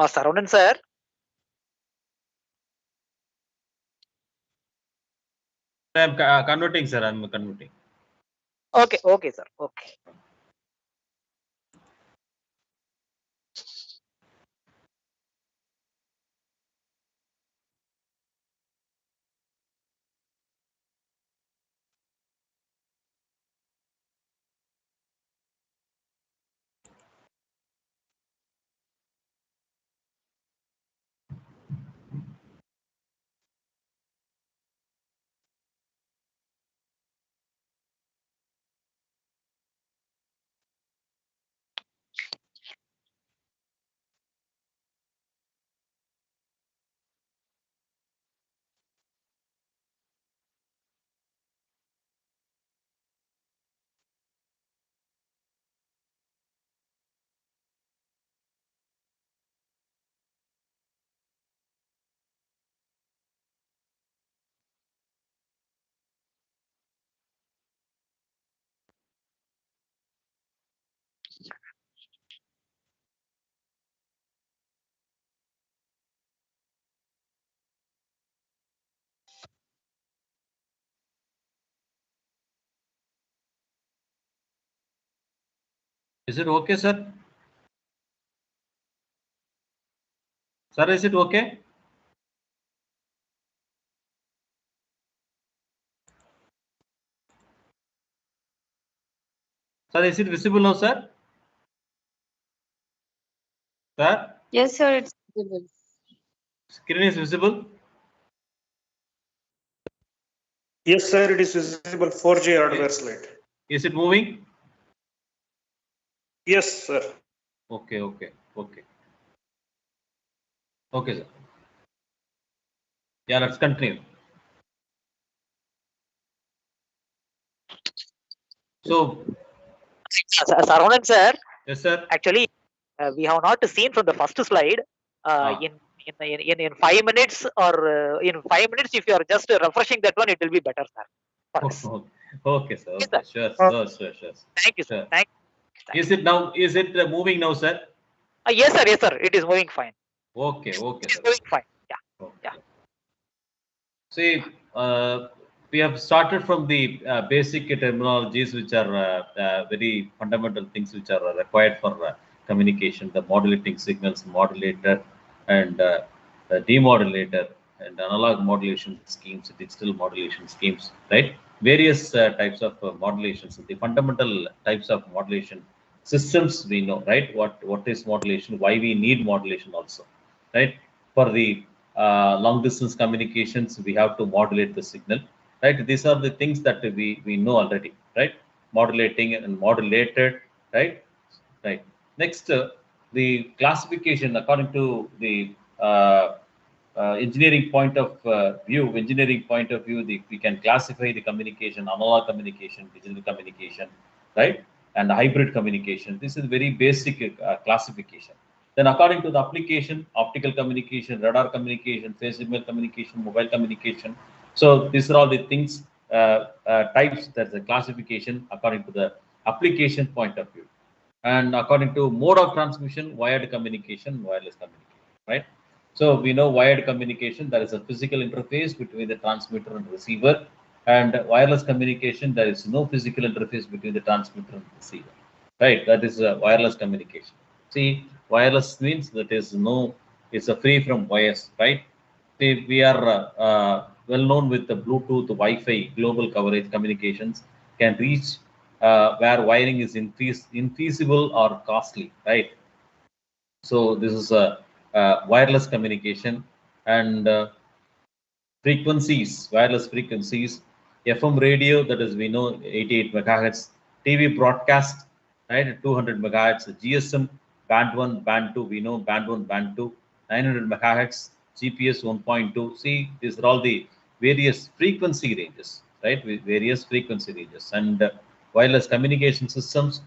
Surrounded, sir. I'm converting, sir. I'm converting. Okay, sir. Okay. Is it okay, sir? Sir, is it okay? Sir, is it visible now, sir? Sir, Yes, sir, it's visible. screen is visible. Yes, sir, it is visible. 4G hardware slide. Is it moving? Yes, sir. Okay, okay, okay. Okay, sir. Yeah, let's continue. So, Saravanan sir, yes, sir. actually, we have not seen from the first slide. In 5 minutes or in 5 minutes, if you are just refreshing that one, it will be better, sir. For us. Okay, sir. Yes, Okay, sir. sure. Thank you, sir. Sure. Thank you. Is it now? Is it moving now, sir? Yes, sir. Yes, sir. It is moving fine. Okay, okay, It's sir. moving fine. Yeah. Okay. Yeah. See, we have started from the basic terminologies, which are very fundamental things which are required for communication: the modulating signals, modulator, and the demodulator, and analog modulation schemes, digital modulation schemes, right? Various types of modulations. The fundamental types of modulation systems we know, right? What is modulation? Why we need modulation also, right? For the long distance communications, we have to modulate the signal, right? These are the things that we know already, right? Modulating and modulated, right. Next, the classification according to the engineering point of view, we can classify the communication: analog communication, digital communication, right, and hybrid communication. This is very basic classification. Then, according to the application: optical communication, radar communication, phase signal communication, mobile communication. So these are all the things, types. That's the classification according to the application point of view. And according to mode of transmission: wired communication, wireless communication, right? So we know wired communication, there is a physical interface between the transmitter and receiver, and wireless communication, there is no physical interface between the transmitter and receiver, right? That is wireless communication. See, wireless means that is no, it's a free from wires, right? See, we are well known with the Bluetooth, Wi-Fi, global coverage communications can reach where wiring is infeasible or costly, right? So this is a wireless communication. And frequencies, wireless frequencies: FM radio, that is we know 88 megahertz; TV broadcast, right, 200 megahertz; GSM band 1, band 2, we know band 1, band 2, 900 megahertz; GPS 1.2. See, these are all the various frequency ranges, right? With various frequency ranges. And wireless communication systems: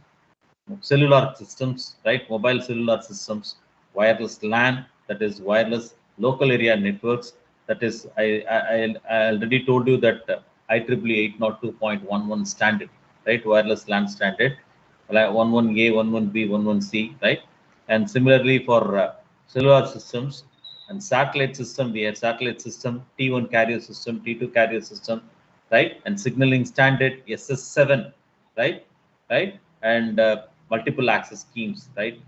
cellular systems, right? Mobile cellular systems, wireless LAN, that is wireless local area networks. That is, I already told you that IEEE 802.11 standard, right? Wireless LAN standard, like 11A, 11B, 11C, right? And similarly for cellular systems and satellite system, we have satellite system, T1 carrier system, T2 carrier system, right? And signaling standard SS7, right? Right? And multiple access schemes, right?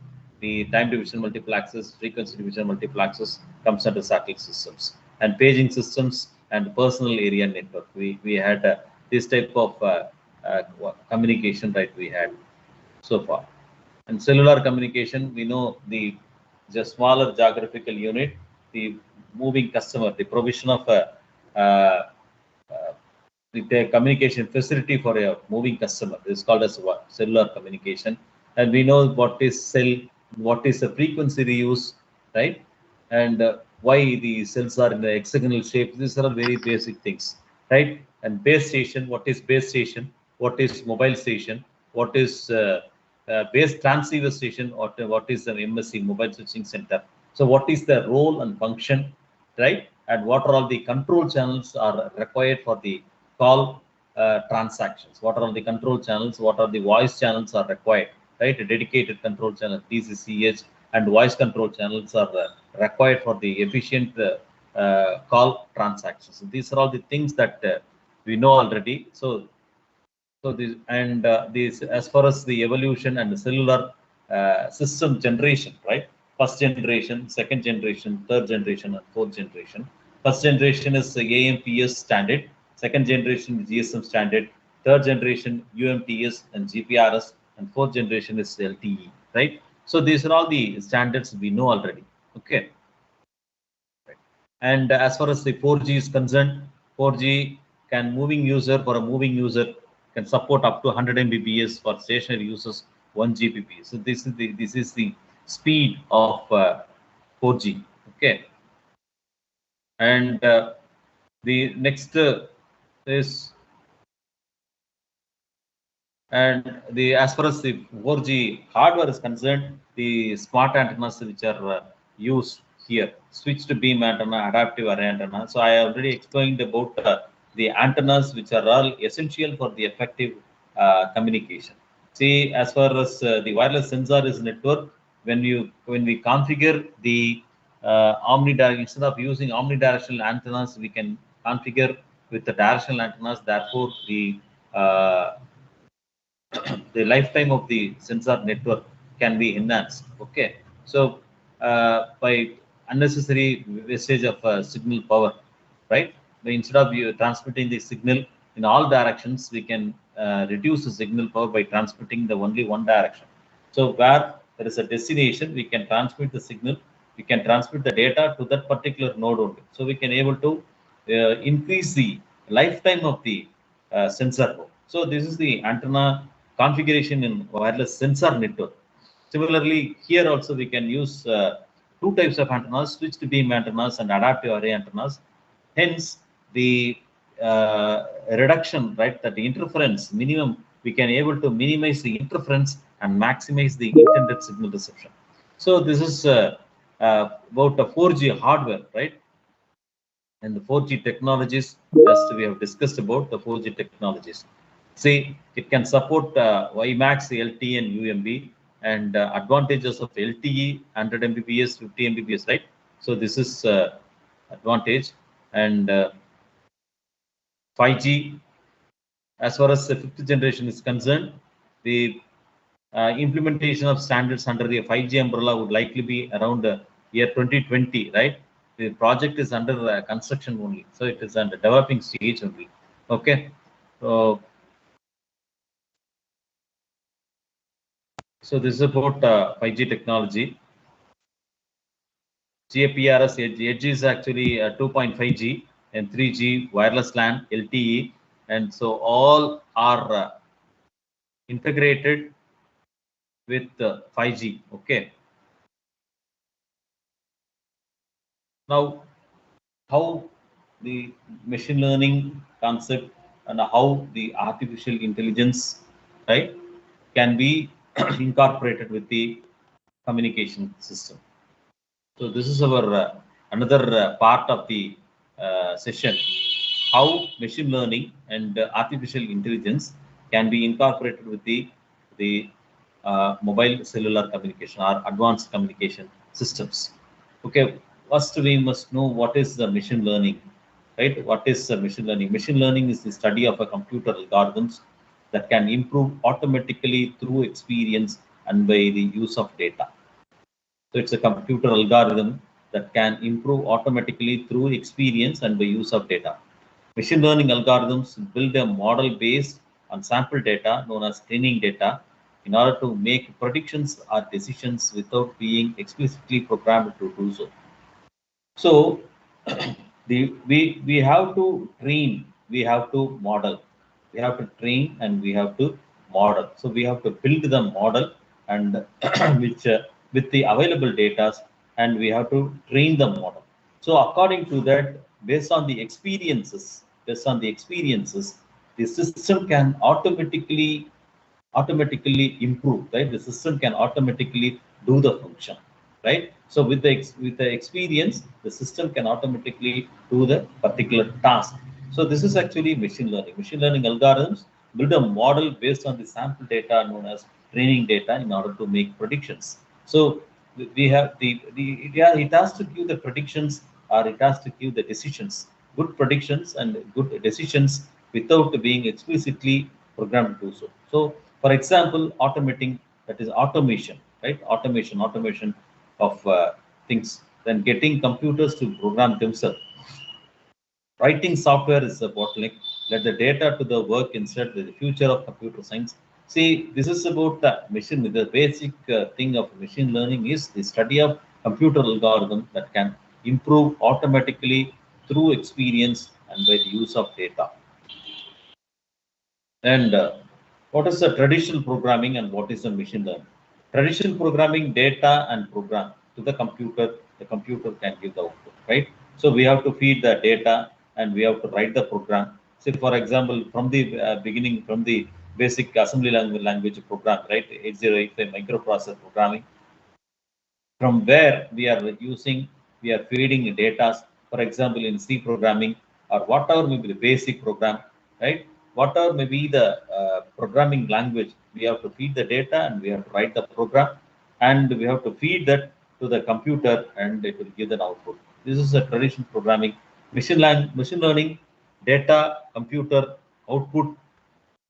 The time division multiple access, frequency division multiple access comes under satellite systems. And paging systems and personal area network. We had this type of communication, right? We had so far. And cellular communication, we know the smaller geographical unit, the moving customer, the provision of a the communication facility for a moving customer is called as what? Cellular communication. And we know what is cell, what is the frequency reuse, right? And why the cells are in the hexagonal shape. These are very basic things, right? And base station, what is base station? What is mobile station? What is base transceiver station? Or what is the MSC, mobile switching center? So what is the role and function, right? And what are all the control channels are required for the call transactions? What are all the control channels? What are the voice channels are required, right? A dedicated control channel, DCCH, and voice control channels are required for the efficient call transactions. So these are all the things that we know already. So this, and this, as far as the evolution and the cellular system generation, right? First generation, second generation, third generation, and fourth generation. First generation is the AMPS standard. Second generation is GSM standard. Third generation UMTS and GPRS, and fourth generation is LTE, right? So these are all the standards we know already. Okay. And as far as the 4G is concerned, 4G can for a moving user can support up to 100 Mbps for stationary users 1 Gbps. So this is the speed of 4G. Okay. And the next is, and the as far as the 4G hardware is concerned, the smart antennas which are used here, switched beam antenna, adaptive array antenna. So I already explained about the antennas which are all essential for the effective communication. See, as far as the wireless sensor is network, when we configure the omnidirectional, instead of using omnidirectional antennas, we can configure with the directional antennas. Therefore, the lifetime of the sensor network can be enhanced. Okay, so by unnecessary wastage of signal power, right? Instead of you transmitting the signal in all directions, we can reduce the signal power by transmitting the only one direction. So where there is a destination, we can transmit the signal, we can transmit the data to that particular node only. So we can able to increase the lifetime of the sensor. So this is the antenna configuration in wireless sensor network. Similarly, here also we can use two types of antennas, switched beam antennas and adaptive array antennas. Hence, the reduction, right, that the interference minimum, we can able to minimize the interference and maximize the intended signal reception. So this is about the 4G hardware, right? And the 4G technologies, just we have discussed about the 4G technologies. See, it can support WiMAX, LTE, and UMB, and advantages of LTE 100 Mbps, 50 Mbps, right? So this is advantage. And 5G, as far as the 5th generation is concerned, the implementation of standards under the 5G umbrella would likely be around year 2020, right? The project is under construction only, so it is under developing stage only. Okay, so this is about 5G technology. GPRS edge is actually 2.5G and 3G wireless LAN, LTE, and so all are integrated with 5G. Okay. Now, how the machine learning concept and how the artificial intelligence, right, can be incorporated with the communication system. So this is our another part of the session, how machine learning and artificial intelligence can be incorporated with the mobile cellular communication or advanced communication systems. Okay, first we must know what is the machine learning, right? What is machine learning? Machine learning is the study of a computer algorithms that can improve automatically through experience and by the use of data. So it's a computer algorithm that can improve automatically through experience and by use of data. Machine learning algorithms build a model based on sample data known as training data in order to make predictions or decisions without being explicitly programmed to do so. So we have to train, we have to model, we have to train and we have to model. So we have to build the model and which with the available data, and we have to train the model. So according to that, based on the experiences, the system can automatically improve, right? The system can automatically do the function, right? So with the experience, the system can automatically do the particular task. So this is actually machine learning. Machine learning algorithms build a model based on the sample data known as training data in order to make predictions. So we have it has to give the predictions, or it has to give the decisions, good predictions and good decisions without being explicitly programmed to do so. So for example, automating, that is automation, right? Automation of things, then getting computers to program themselves. Writing software is a bottleneck. Let the data to the work instead. The future of computer science. See, this is about the machine. The basic thing of machine learning is the study of computer algorithm that can improve automatically through experience and by the use of data. And what is the traditional programming and what is the machine learning? Traditional programming, data and program to the computer can give the output, right? So we have to feed the data and we have to write the program. Say, for example, from the beginning, from the basic assembly language program, right? 8085 microprocessor programming, from where we are feeding data, for example, in C programming or whatever may be the basic program, right? Whatever may be the programming language, we have to feed the data and we have to write the program and we have to feed that to the computer and it will give an output. This is a traditional programming. Machine learning, data, computer, output,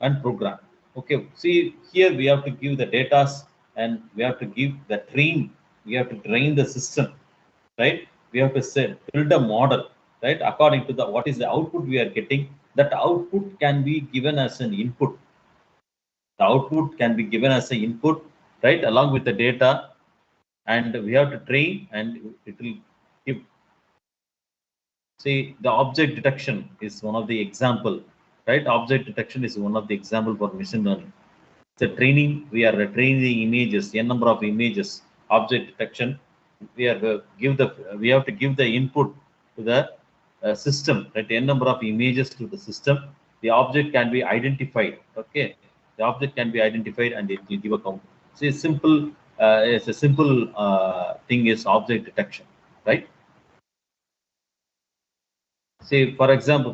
and program. Okay, see here we have to give the data and we have to give the train. We have to train the system, right? We have to say build a model, right? According to the what is the output we are getting, that output can be given as an input. The output can be given as an input, right? Along with the data, and we have to train, and it will give. See, the object detection is one of the example, right? Object detection is one of the example for machine learning. The training, we are training images, n number of images, object detection. We are we have to give the input to the system, right? N number of images to the system. The object can be identified. Okay, the object can be identified and it will give a count. So it's a simple thing is object detection, right? Say, for example,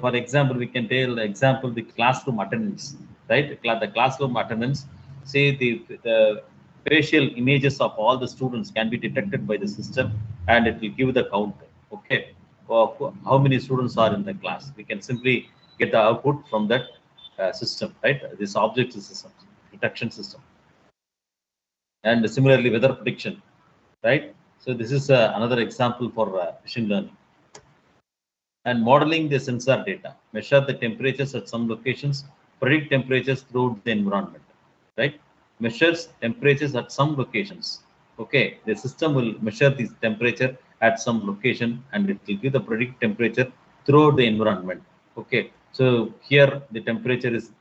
we can tell example the classroom attendance, right? The classroom attendance. Say the facial images of all the students can be detected by the system, and it will give the count. Okay, of how many students are in the class. We can simply get the output from that system, right? This object system, detection system, and similarly weather prediction, right? So this is another example for machine learning. And modeling the sensor data, measure the temperatures at some locations, predict temperatures throughout the environment, right? Measures temperatures at some locations. Okay, the system will measure this temperature at some location and it will give the predict temperature throughout the environment. Okay, so here the temperature is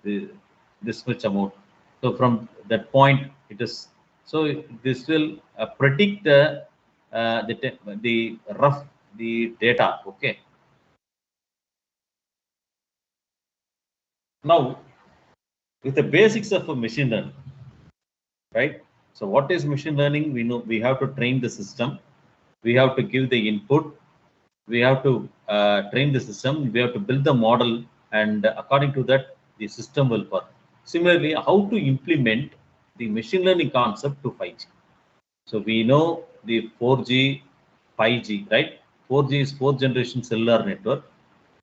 this much amount. So from that point, it is so this will predict the rough the data. Okay. Now, with the basics of a machine learning, right? So what is machine learning? We know we have to train the system. We have to give the input. We have to train the system. We have to build the model. And according to that, the system will work. Similarly, how to implement the machine learning concept to 5G. So we know the 4G, 5G, right? 4G is fourth generation cellular network.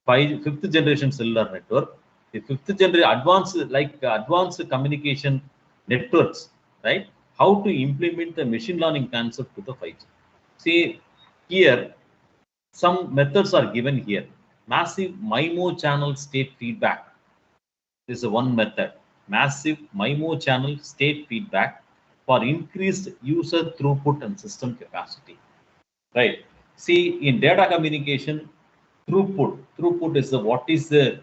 Fifth generation cellular network. The fifth generation advanced communication networks, right? How to implement the machine learning concept to the 5G. See here, some methods are given here. Massive Mimo channel state feedback. This is one method. Massive Mimo channel state feedback for increased user throughput and system capacity. Right. See, in data communication, throughput is what is the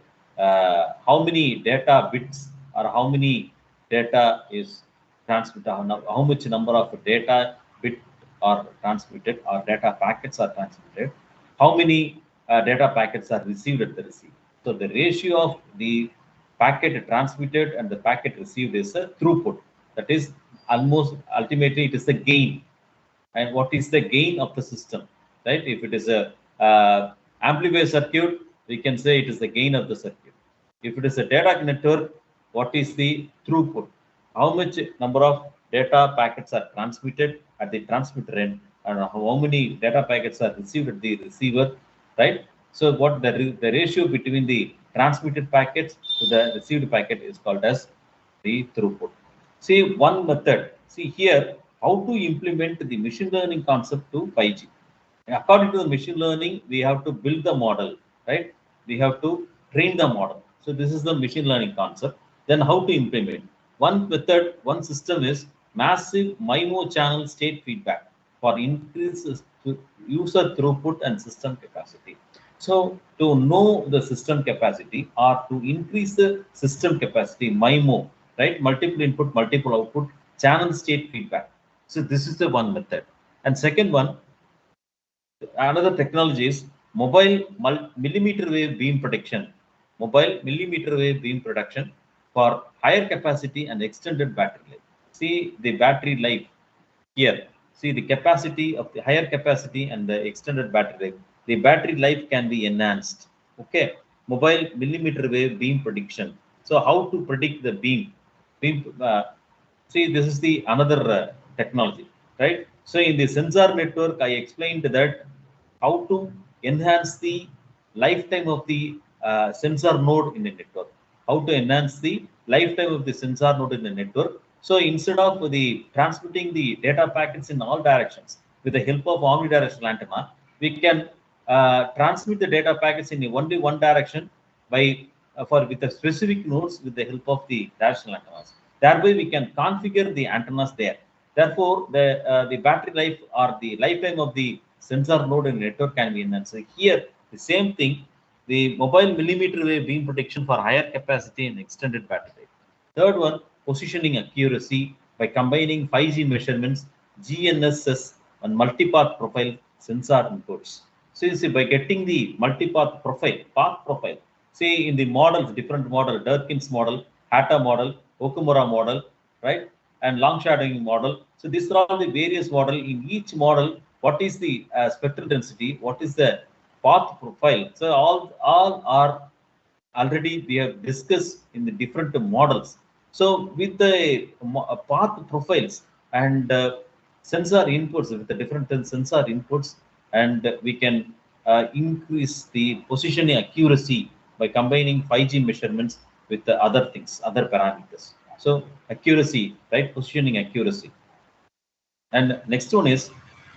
how many data bits or how many data is transmitted, how much number of data bit are transmitted or data packets are transmitted, how many data packets are received at the receive. So the ratio of the packet transmitted and the packet received is a throughput. That is almost ultimately it is the gain. And what is the gain of the system, right? If it is a amplifier circuit, we can say it is the gain of the circuit. If it is a data network, what is the throughput? How much number of data packets are transmitted at the transmitter end and how many data packets are received at the receiver, right? So what the ratio between the transmitted packets to the received packet is called as the throughput. See one method. See here how to implement the machine learning concept to 5G. According to the machine learning, we have to build the model, right? We have to train the model. So this is the machine learning concept. Then how to implement? One method, one system is massive Mimo channel state feedback for increases to user throughput and system capacity. So to know the system capacity or to increase the system capacity, Mimo, right? Multiple input, multiple output, channel state feedback. So this is the one method. And second one, another technology is mobile millimeter wave beam protection. Mobile millimeter wave beam protection for higher capacity and extended battery life. See the battery life here. See the capacity of the higher capacity and the extended battery life. The battery life can be enhanced. Okay, mobile millimeter wave beam prediction. So how to predict the beam? Beam. See, this is the another technology, right? So in the sensor network, I explained that how to enhance the lifetime of the sensor node in the network. How to enhance the lifetime of the sensor node in the network. So instead of the transmitting the data packets in all directions with the help of omnidirectional antenna, we can transmit the data packets in only one direction by for with the specific nodes with the help of the directional antennas. Thereby, we can configure the antennas there. Therefore, the battery life or the lifetime of the sensor node and network can be enhanced. So here, the same thing, the mobile millimeter wave beam protection for higher capacity and extended battery life. Third one, positioning accuracy by combining 5G measurements, GNSS, and multipath profile sensor inputs. So you see, by getting the multipath profile, path profile, say in the models, different model, Durkin's model, Hatta model, Okumura model, right? And long shadowing model. So these are all the various model. In each model, what is the spectral density? What is the path profile? So all are already we have discussed in the different models. So with the path profiles and sensor inputs, with the different sensor inputs, and we can increase the positioning accuracy by combining 5G measurements with the other things, other parameters. So accuracy, right? Positioning accuracy. And next one is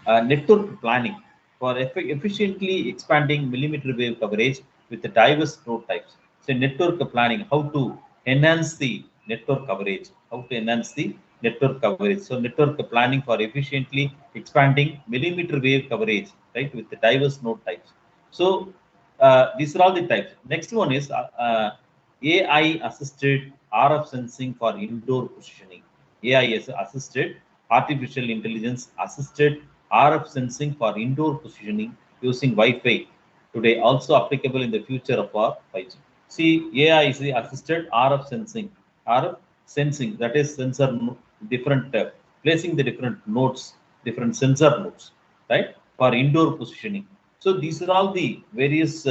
network planning for efficiently expanding millimeter wave coverage with the diverse node types. So network planning, how to enhance the network coverage, how to enhance the network coverage. So network planning for efficiently expanding millimeter wave coverage, right, with the diverse node types. So these are all the types. Next one is AI assisted RF sensing for indoor positioning. AI is assisted artificial intelligence assisted RF sensing for indoor positioning using Wi-Fi today, also applicable in the future of our 5G. See, AI is the assisted RF sensing. RF sensing, that is sensor different placing the different nodes, different sensor nodes, right, for indoor positioning. So these are all the various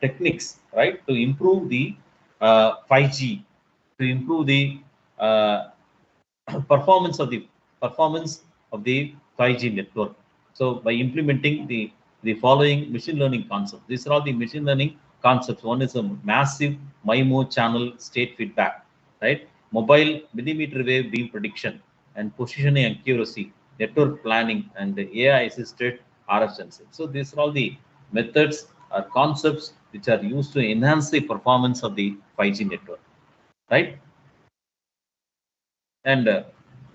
techniques, right, to improve the 5G, to improve the uh, performance of the 5G network. So by implementing the following machine learning concepts, these are all the machine learning concepts. One is a massive MIMO channel state feedback, right? Mobile millimeter wave beam prediction and positioning accuracy, network planning, and the AI assisted RF sensing. So these are all the methods or concepts which are used to enhance the performance of the 5G network, right? And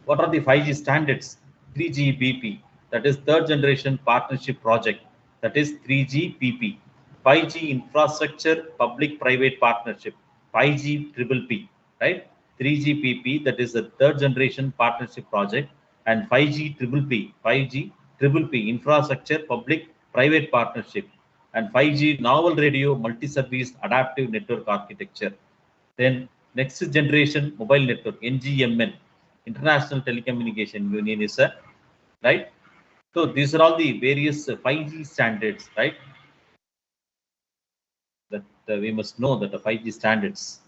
what are the 5G standards? 3GPP, that is third generation partnership project, that is 3GPP. 5G infrastructure public private partnership, 5G triple P, right? 3GPP, that is the third generation partnership project, and 5G triple P, 5G triple P infrastructure public private partnership, and 5G novel radio multi-service adaptive network architecture. Then next generation mobile network, NGMN, International Telecommunication Union is a, right? So these are all the various 5G standards, right? That we must know that the 5G standards.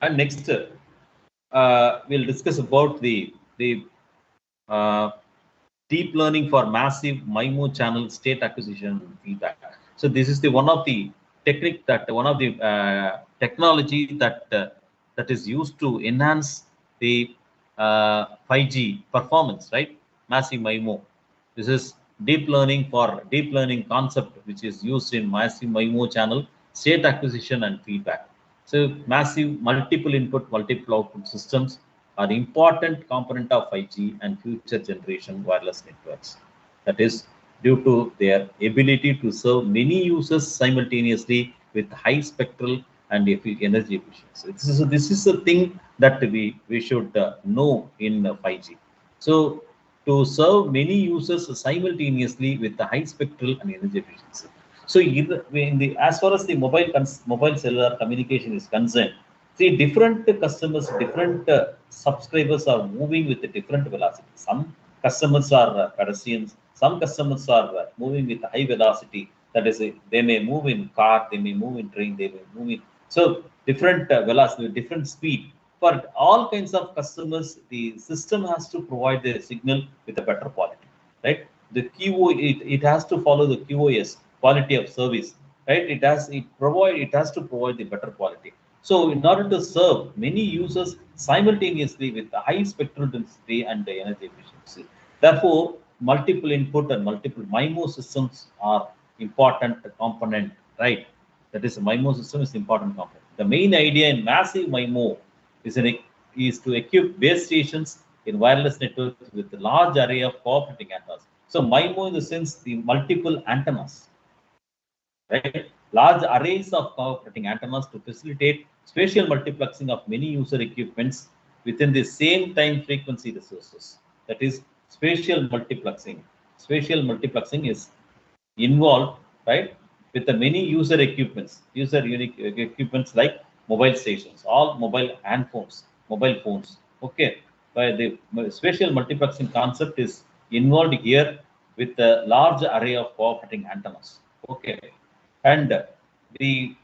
And next, we'll discuss about the uh, deep learning for massive MIMO channel state acquisition feedback. So this is the one of the technique that one of the technology that is used to enhance the 5G performance, right? Massive MIMO. This is deep learning concept which is used in massive MIMO channel state acquisition and feedback. So massive multiple input, multiple output systems are important component of 5G and future generation wireless networks. That is due to their ability to serve many users simultaneously with high spectral and energy efficiency. This is a thing that we should know in 5G. So to serve many users simultaneously with the high spectral and energy efficiency. So as far as the mobile cellular communication is concerned, see different customers, different subscribers are moving with a different velocity. Some customers are pedestrians, some customers are moving with high velocity. That is, they may move in car, they may move in train, they may move in so different velocity, different speed. For all kinds of customers, the system has to provide the signal with a better quality, right? The it has to follow the QoS, quality of service, right? It has to provide the better quality. So in order to serve many users simultaneously with the high spectral density and the energy efficiency, therefore multiple input and multiple MIMO systems are important component, right? That is, MIMO system is important component. The main idea in massive MIMO is to equip base stations in wireless networks with a large array of cooperating antennas. So MIMO in the sense the multiple antennas, right? Large arrays of cooperating antennas to facilitate spatial multiplexing of many user equipments within the same time frequency resources. That is spatial multiplexing. Spatial multiplexing is involved, right, with the many user equipments, user unique equipments like mobile stations, all mobile phones. Okay, but the spatial multiplexing concept is involved here with a large array of cooperating antennas. Okay, and the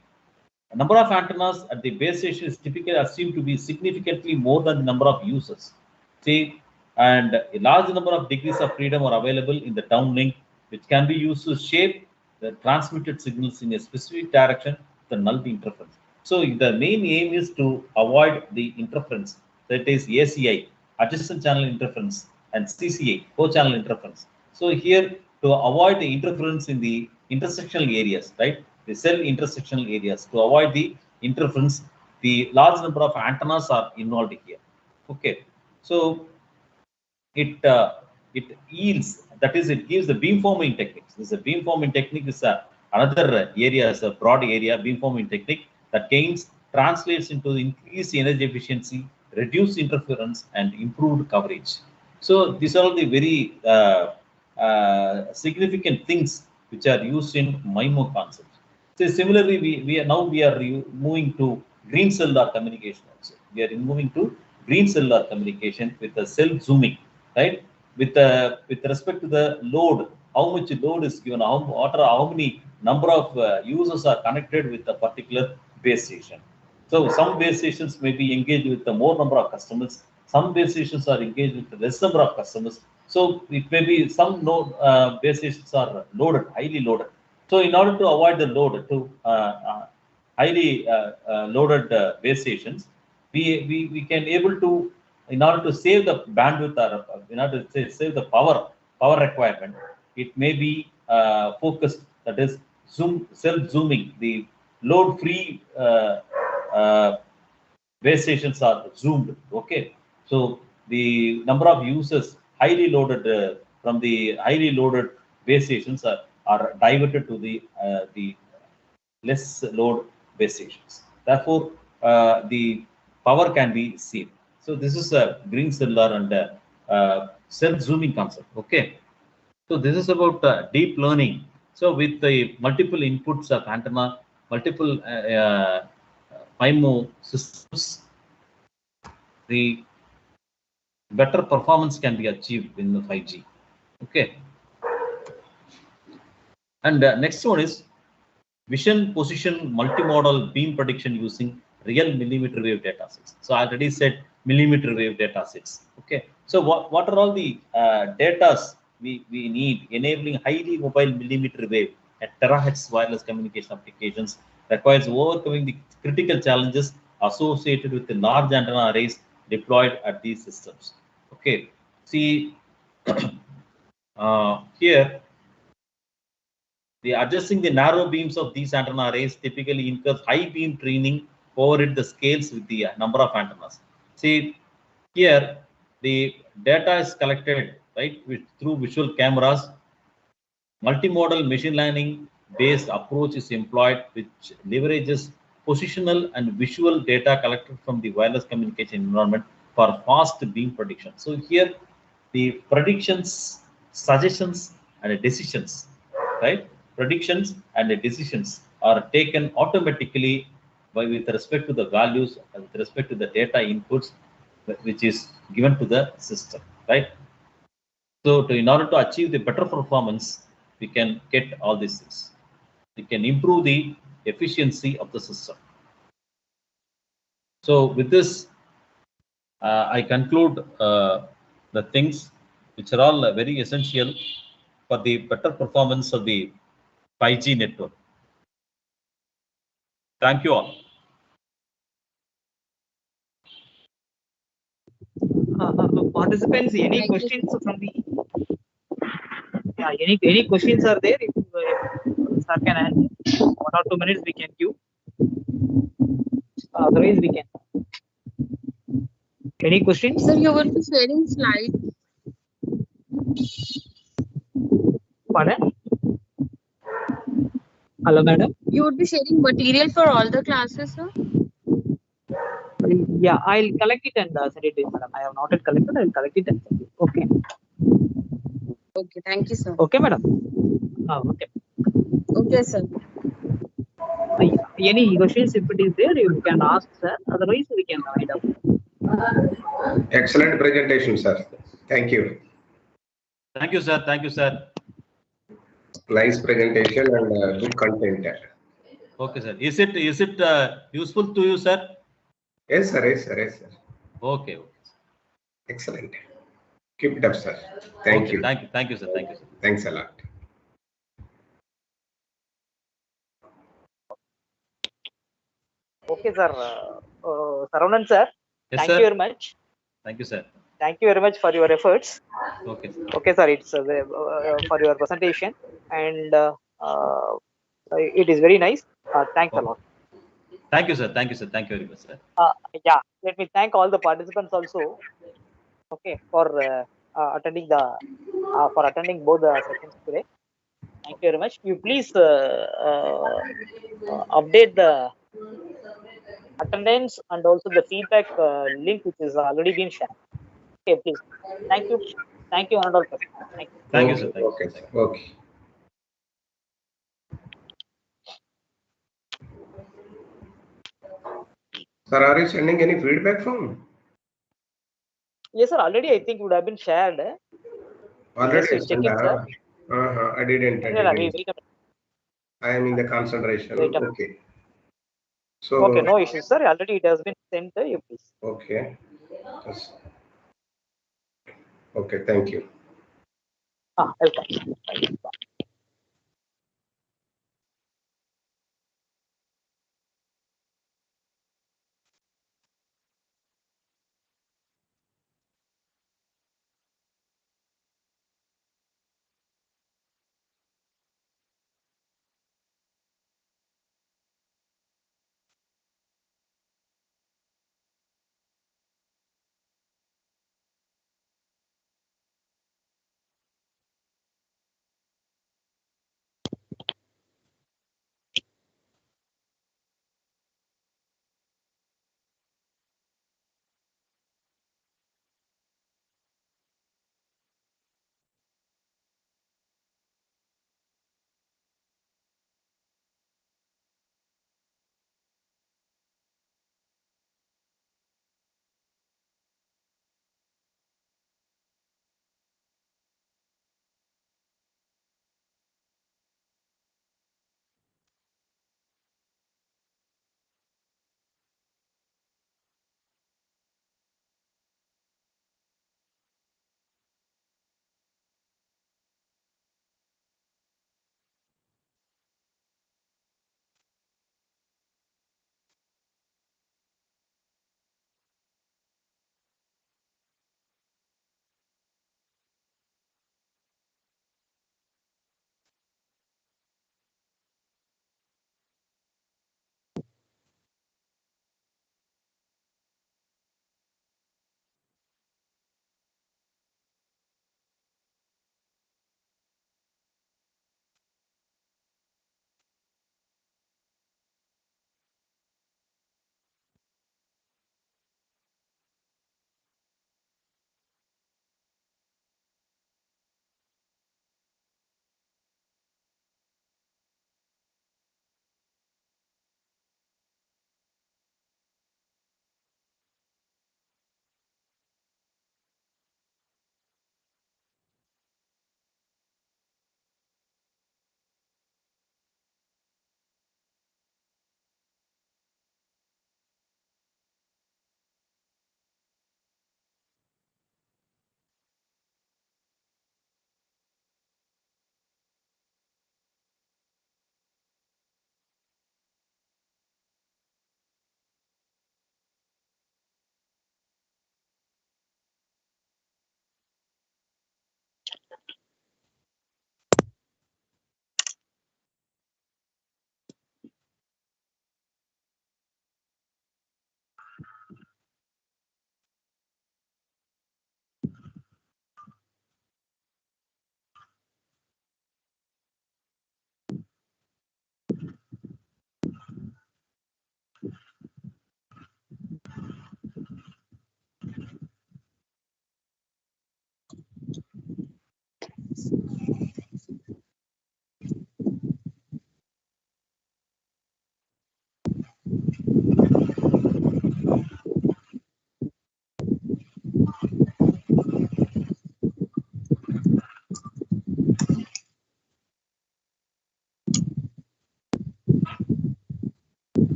number of antennas at the base station is typically assumed to be significantly more than the number of users. See, and a large number of degrees of freedom are available in the downlink, which can be used to shape the transmitted signals in a specific direction, the null interference. So the main aim is to avoid the interference, that is ACI, adjacent channel interference, and CCI, co-channel interference. So here to avoid the interference in the intersectional areas, right? The cell intersectional areas, to avoid the interference, the large number of antennas are involved here. Okay, so it yields, that is, it gives the beamforming techniques. This is a beamforming technique is another area, is a broad area beamforming technique that gains translates into increased energy efficiency, reduced interference, and improved coverage. So these are all the very significant things which are used in MIMO concepts. So similarly, we are moving to green cellular communication also. We are moving to green cellular communication with the self zooming, right? With respect to the load, how much load is given, how many number of users are connected with a particular base station. So some base stations may be engaged with the more number of customers. Some base stations are engaged with less number of customers. So it may be some node base stations are loaded, highly loaded. So in order to avoid the load to highly loaded base stations, we can able to, in order to save the bandwidth or in order to save the power requirement, it may be focused, that is self zooming. The load free base stations are zoomed. Okay, so the number of users highly loaded from the highly loaded base stations are diverted to the less load base stations. Therefore, the power can be saved. So this is a green cellular and self zooming concept. Okay, so this is about deep learning. So with the multiple inputs of antenna, multiple MIMO systems, the better performance can be achieved in the 5G. Okay, and next one is vision position multimodal beam prediction using real millimeter wave data sets. So I already said millimeter wave data sets. Okay, so what are all the data we need enabling highly mobile millimeter wave at terahertz wireless communication applications requires overcoming the critical challenges associated with the large antenna arrays deployed at these systems. Okay, see here the adjusting the narrow beams of these antenna arrays typically incurs high beam training override the scales with the number of antennas. See, here the data is collected, right, through visual cameras. Multimodal machine learning based approach is employed, which leverages positional and visual data collected from the wireless communication environment for fast beam prediction. So here the predictions, suggestions, and decisions, right? Predictions and decisions are taken automatically with respect to the values and with respect to the data inputs which is given to the system, right? So in order to achieve the better performance, we can get all these things. We can improve the efficiency of the system. So with this, I conclude the things which are all very essential for the better performance of the 5G network. Thank you all. Participants, any Thank you, questions from the? Yeah, any questions are there? If sir can answer, 1 or 2 minutes we can give. Otherwise, we can. Any questions? Sir, you will be sharing slides. Pardon? Hello, madam. You would be sharing material for all the classes, sir? Yeah, I'll collect it and send it to you, madam. I have not yet collected. I'll collect it and send it. Okay. Okay, thank you, sir. Okay, madam. Okay. Okay, sir. Any questions, if it is there, you can ask, sir. Otherwise, we can wind up. Excellent presentation, sir. Thank you. Thank you, sir. Thank you, sir. Nice presentation and good content. Okay, sir. Is it useful to you, sir? Yes, sir. Yes, sir. Yes, sir. Okay. Excellent. Keep it up, sir. Thank you. Thank you. Thank you, sir. Thank you, sir. Thanks a lot. Okay, sir. Saravanan, sir. Yes, Thank sir. you very much. Thank you, sir. Thank you very much for your efforts. Okay, sir. Okay, sir. It's for your presentation, and it is very nice. Thanks a lot. Thank you, sir. Thank you, sir. Thank you very much, sir. Yeah, let me thank all the participants also. Okay, for attending both the sessions today. Thank you very much. You please update the attendance and also the feedback link which is already been shared. Okay, please. Thank you. Thank you, Honorable President. Thank you. Thank you, sir. Thank Okay, you. sir. Okay. Sir, are you sending any feedback form? Yes, sir. Already, I think would have been shared. Already Just check sent. it, sir. I didn't. Wait I am in the concentration. Wait a Okay. So. Okay, no issues, sir. Already it has been sent. You please. Okay. Yes. Okay. Thank you. Welcome.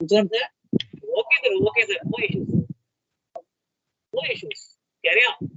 Sir, sir. Okay, sir. Okay, sir. No issues. No issues. Carry on.